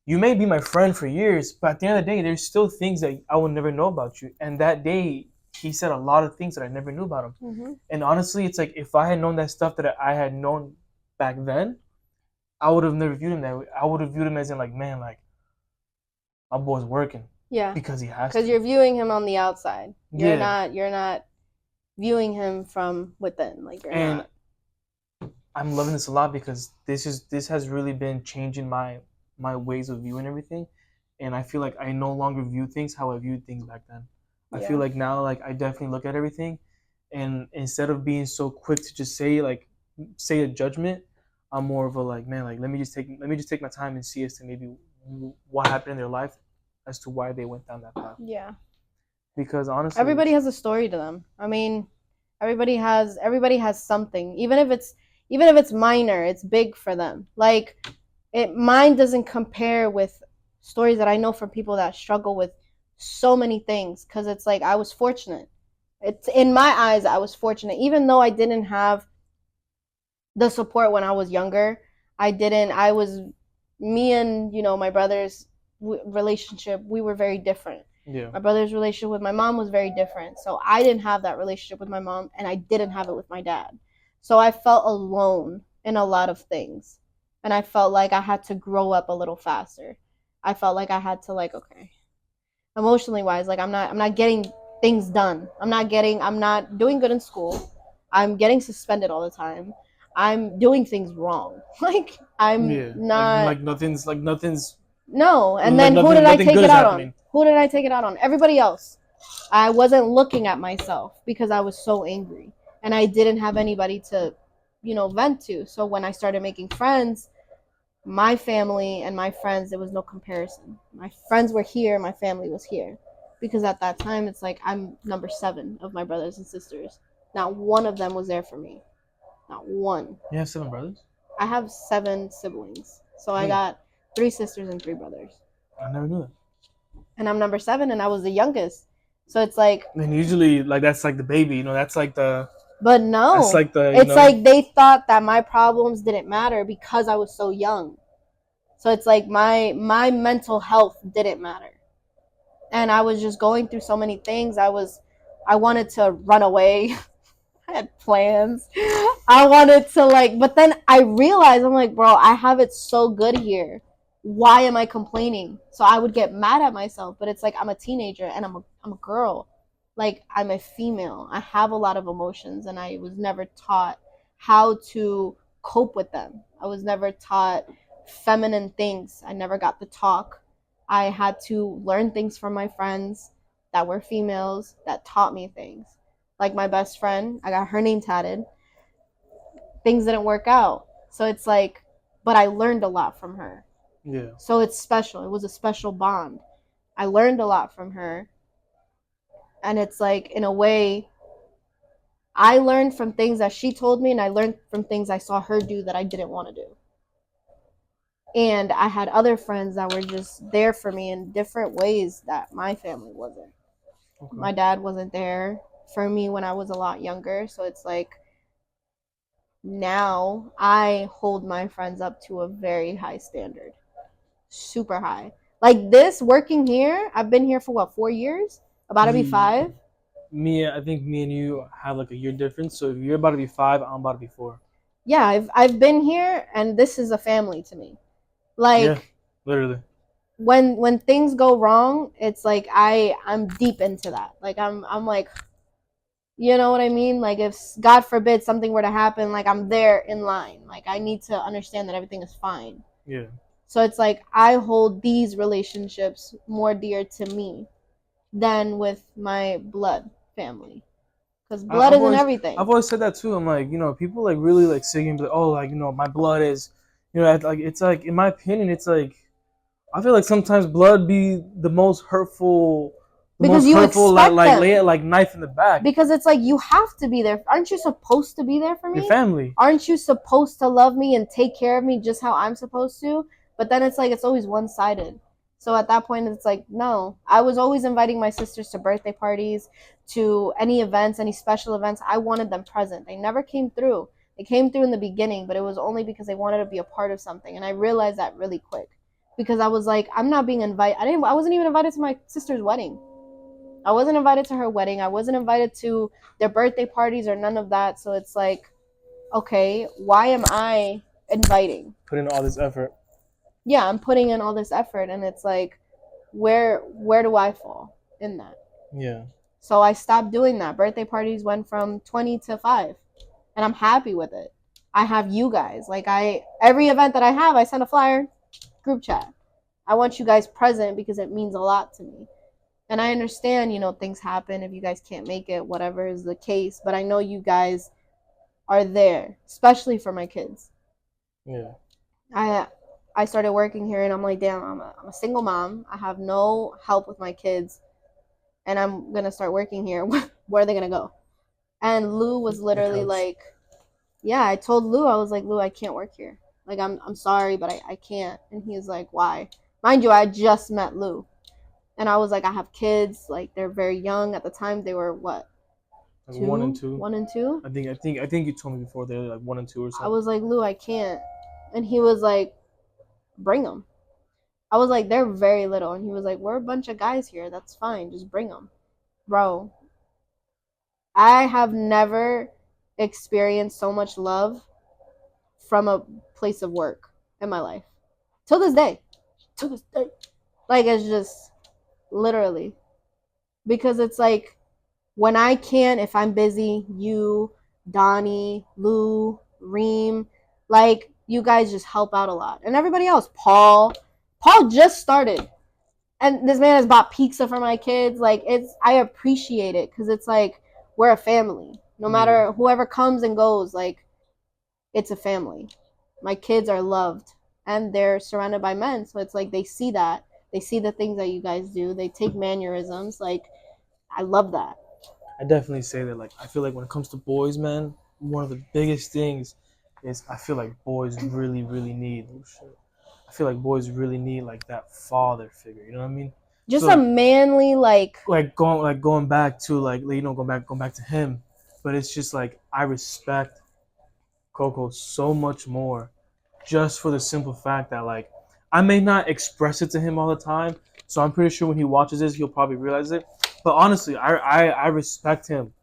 you may be my friend for years, but at the end of the day, there's still things that I will never know about you. And that day, he said a lot of things that I never knew about him. Mm-hmm. And honestly, it's like if I had known that stuff that I had known back then, I would have never viewed him that way. I would have viewed him as in like, man, like, my boy's working. Yeah. Because he has to. Because you're viewing him on the outside. You're not viewing him from within. Like you're not. I'm loving this a lot because this has really been changing my ways of viewing everything. And I feel like I no longer view things how I viewed things back then. I feel like now, like, I definitely look at everything, and instead of being so quick to just say a judgment, I'm more of a like, man, like, let me just take my time and see as to maybe what happened in their life as to why they went down that path. Yeah. Because honestly, everybody has a story to them. I mean, everybody has something. Even if it's minor, it's big for them. Like mine doesn't compare with stories that I know from people that struggle with so many things, because it's like I was fortunate. It's in my eyes, I was fortunate, even though I didn't have the support when I was younger. Me and, you know, my brother's relationship, we were very different. Yeah. My brother's relationship with my mom was very different. So I didn't have that relationship with my mom, and I didn't have it with my dad. So I felt alone in a lot of things. And I felt like I had to grow up a little faster. I felt like I had to, like, okay, emotionally wise, like I'm not getting things done. I'm not doing good in school. I'm getting suspended all the time. I'm doing things wrong. Like I'm not like nothing's no. And then who did I take it out on? Who did I take it out on? Everybody else. I wasn't looking at myself because I was so angry, and I didn't have anybody to, you know, vent to. So when I started making friends, my family and my friends, there was no comparison. My friends were here, my family was here. Because at that time, it's like I'm number 7 of my brothers and sisters. Not one of them was there for me. Not one. You have 7 brothers? I have 7 siblings. So I got 3 sisters and 3 brothers. I never knew that. And I'm number 7, and I was the youngest. So it's like... And usually, like, that's like the baby, you know, that's like the... But no, it's like they thought that my problems didn't matter because I was so young. So it's like my mental health didn't matter. And I was just going through so many things. I wanted to run away. I had plans. I wanted to but then I realized, I'm like, bro, I have it so good here. Why am I complaining? So I would get mad at myself, but it's like I'm a teenager and I'm a girl. Like, I'm a female. I have a lot of emotions, and I was never taught how to cope with them. I was never taught feminine things. I never got to talk. I had to learn things from my friends that were females that taught me things. Like my best friend, I got her name tatted. Things didn't work out. So it's like, but I learned a lot from her. Yeah. So it's special. It was a special bond. I learned a lot from her. And it's like, in a way, I learned from things that she told me, and I learned from things I saw her do that I didn't want to do. And I had other friends that were just there for me in different ways that my family wasn't. Okay. My dad wasn't there for me when I was a lot younger. So it's like, now I hold my friends up to a very high standard. Super high. Like this, working here, I've been here for what, 4 years? About to be 5. I think me and you have like a year difference. So if you're about to be 5, I'm about to be 4. Yeah, I've been here, and this is a family to me. Like, Yeah, literally. when things go wrong, it's like I'm deep into that. Like I'm like, you know what I mean? Like if God forbid something were to happen, like I'm there in line. Like I need to understand that everything is fine. Yeah. So it's like I hold these relationships more dear to me than with my blood family, because blood isn't everything. I've always said that too. I'm like, people like really like singing, but oh, like my blood is, like it's like in my opinion, it's like I feel like sometimes blood be the most hurtful, Because you expect like them. lay it like knife in the back. Because it's like, you have to be there. Aren't you supposed to be there for me? Your family. Aren't you supposed to love me and take care of me just how I'm supposed to? But then it's like, it's always one-sided. So at that point, it's like, no. I was always inviting my sisters to birthday parties, to any events, any special events. I wanted them present. They never came through. They came through in the beginning, but it was only because they wanted to be a part of something. And I realized that really quick, because I was like, I'm not being invited. I wasn't even invited to my sister's wedding. I wasn't invited to her wedding. I wasn't invited to their birthday parties or none of that. So it's like, okay, why am I inviting? Put in all this effort. Yeah, I'm putting in all this effort, and it's like, where do I fall in that? Yeah. So I stopped doing that. Birthday parties went from 20 to 5, and I'm happy with it. I have you guys. Like every event that I have, I send a flyer, group chat. I want you guys present because it means a lot to me. And I understand, things happen if you guys can't make it, whatever is the case. But I know you guys are there, especially for my kids. Yeah. I started working here, and I'm like, damn, I'm a single mom. I have no help with my kids, and I'm gonna start working here. Where are they gonna go? And Lou was literally like, yeah. I told Lou, I was like, Lou, I can't work here. Like, I'm sorry, but I can't. And he was like, why? Mind you, I just met Lou. And I was like, I have kids. Like, they're very young. At the time, they were what? Like 1 and 2. 1 and 2. I think you told me before they were like 1 and 2 or something. I was like, Lou, I can't. And he was like, bring them. I was like, they're very little. And he was like, we're a bunch of guys here. That's fine. Just bring them. Bro, I have never experienced so much love from a place of work in my life. Till this day. Like, it's just literally. Because it's like, when I can, if I'm busy, you, Donnie, Lou, Reem, like, you guys just help out a lot. And everybody else, Paul just started. And this man has bought pizza for my kids. Like, I appreciate it, because it's like, we're a family. No matter whoever comes and goes, like, it's a family. My kids are loved, and they're surrounded by men. So it's like, they see that. They see the things that you guys do. They take mannerisms. Like, I love that. I definitely say that. Like, I feel like when it comes to boys, man, one of the biggest things is I feel like boys really, really need. I feel like boys really need like that father figure. You know what I mean? Just so, a manly going back to going back to him, but it's just like I respect Coco so much more, just for the simple fact that like I may not express it to him all the time, so I'm pretty sure when he watches this, he'll probably realize it. But honestly, I respect him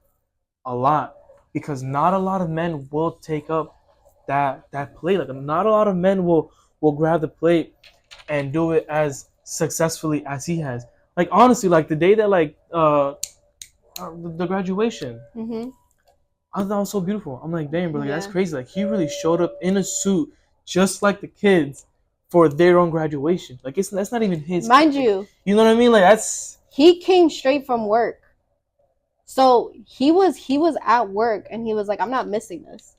a lot, because not a lot of men will take up that plate. Like, not a lot of men will grab the plate and do it as successfully as he has. Like, honestly, like the day that the graduation. Mm-hmm. I thought that was so beautiful. I'm like, damn, bro, like, that's Yeah. crazy. Like, he really showed up in a suit, just like the kids, for their own graduation. Like, that's not even his. Mind like, you, you know what I mean? Like, that's he came straight from work. So he was at work and he was like, I'm not missing this.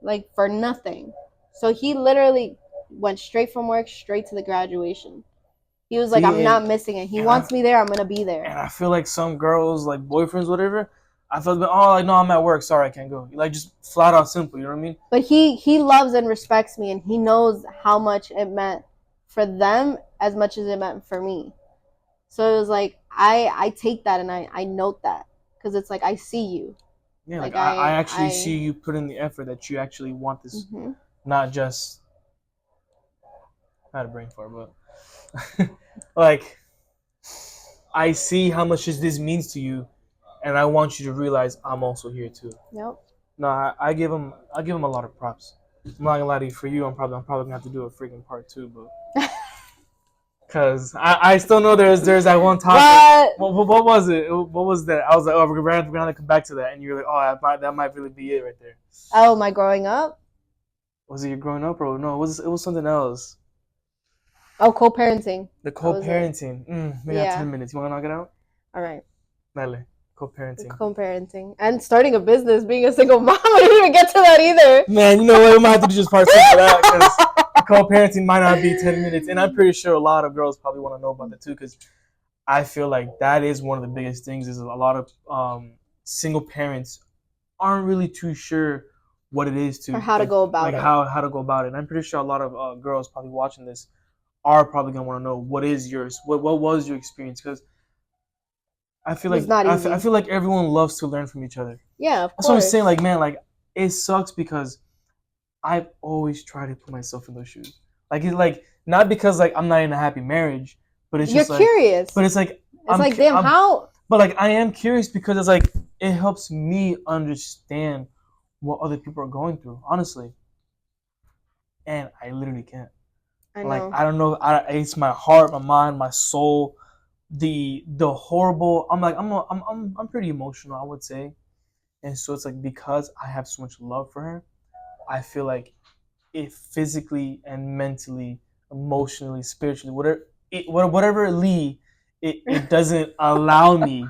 Like for nothing. So he literally went straight from work straight to the graduation. He was like, See, I'm not missing it. He wants me there, I'm gonna be and there. I feel like some girls, like boyfriends, whatever. I felt like, oh, like no, I'm at work. Sorry, I can't go. Like just flat out simple. You know what I mean? But he loves and respects me and he knows how much it meant for them as much as it meant for me. So it was like I take that and I note that. Because it's like I see you. Yeah, Like, I actually see you put in the effort that you actually want this, not just. I had a brain fart, but like I see how much this means to you, and I want you to realize I'm also here too. Yep. No, I give him a lot of props. I'm not gonna lie to you. For you, I'm probably gonna have to do a freaking part 2, but because I still know there's that one topic. What was it? What was that? I was like, oh, we're gonna come back to that, and you're like, oh, that might really be it right there. Oh, my growing up? Was it your growing up, or no? It was something else. Oh, co-parenting. The co-parenting. We got 10 minutes. You want to knock it out? All right. Dale. Co-parenting. Co-parenting. And starting a business, being a single mom. I didn't even get to that either. Man, you know what? We might have to do just part 2 for that because co-parenting might not be 10 minutes. And I'm pretty sure a lot of girls probably want to know about that too because I feel like that is one of the biggest things is a lot of single parents aren't really too sure what it is to... Or how to go about it. How to go about it. And I'm pretty sure a lot of girls probably watching this are probably going to want to know what is yours, what was your experience, because I feel like I feel like everyone loves to learn from each other. Yeah, of course. That's what I'm saying. Like, man, like it sucks because I've always tried to put myself in those shoes. Like it's like not because like I'm not in a happy marriage, but it's just you're curious. But it's like it's like damn how. But like I am curious because it's like it helps me understand what other people are going through, honestly. And I literally can't. I know. Like I don't know. It's my heart, my mind, my soul. The horrible. I'm pretty emotional, I would say, and so it's like because I have so much love for her, I feel like it physically and mentally, emotionally, spiritually, whatever it doesn't allow me.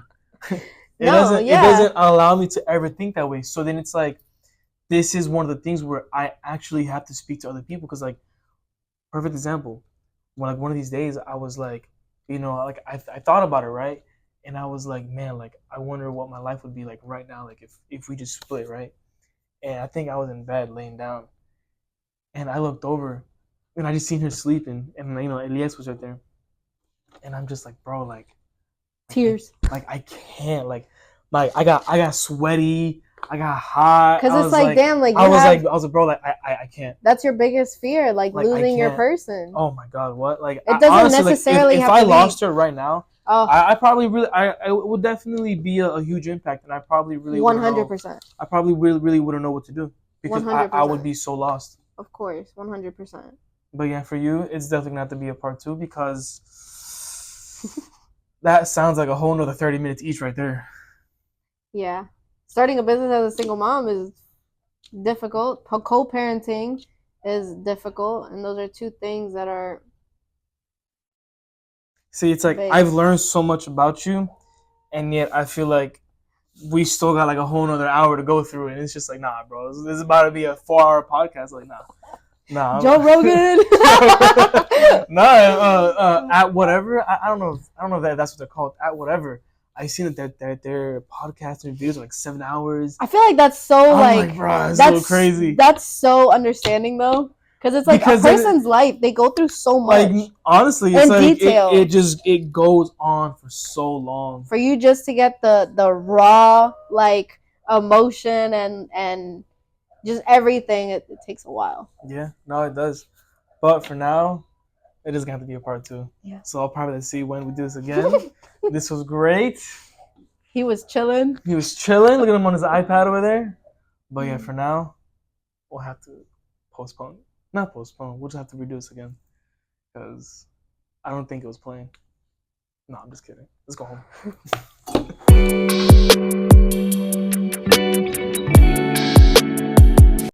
It doesn't allow me to ever think that way. So then it's like this is one of the things where I actually have to speak to other people because like. Perfect example. When like one of these days I was like, you know, like I thought about it, right? And I was like, man, like I wonder what my life would be like right now, like if we just split, right? And I think I was in bed laying down, and I looked over, and I just seen her sleeping, and you know, Elias was right there, and I'm just like, bro, like tears. Like I can't, like I got sweaty. I got hot. Because it's like, damn, like I was like, bro, like I can't. That's your biggest fear, like losing your person. Oh my god, what? Like it doesn't honestly, necessarily like, have to be. If I lost her right now, I probably really, I would definitely be a huge impact, and I probably really 100%. I probably really wouldn't know what to do because I would be so lost. Of course, 100%. But yeah, for you, it's definitely gonna have to be a part 2 because that sounds like a whole nother 30 minutes each right there. Yeah. Starting a business as a single mom is difficult. Co-parenting is difficult. And those are two things that are... See, it's like I've learned so much about you, and yet I feel like we still got like a whole nother hour to go through. And it's just like, nah, bro. This is about to be a 4-hour podcast. Like, nah. Joe Rogan. At whatever. I don't know if that's what they're called. At whatever. I seen that their podcast interviews are like 7 hours. I feel like that's so bro, that's so crazy. That's so understanding though, because it's like a person's life. They go through so much. Like honestly, it's like detail. It goes on for so long. For you just to get the raw like emotion and just everything, it takes a while. Yeah, no, it does. But for now, it is going to have to be a part 2. Yeah. So I'll probably see when we do this again. This was great. He was chilling. Look at him on his iPad over there. But yeah, for now, we'll have to postpone. Not postpone. We'll just have to redo this again. Because I don't think it was playing. No, I'm just kidding. Let's go home.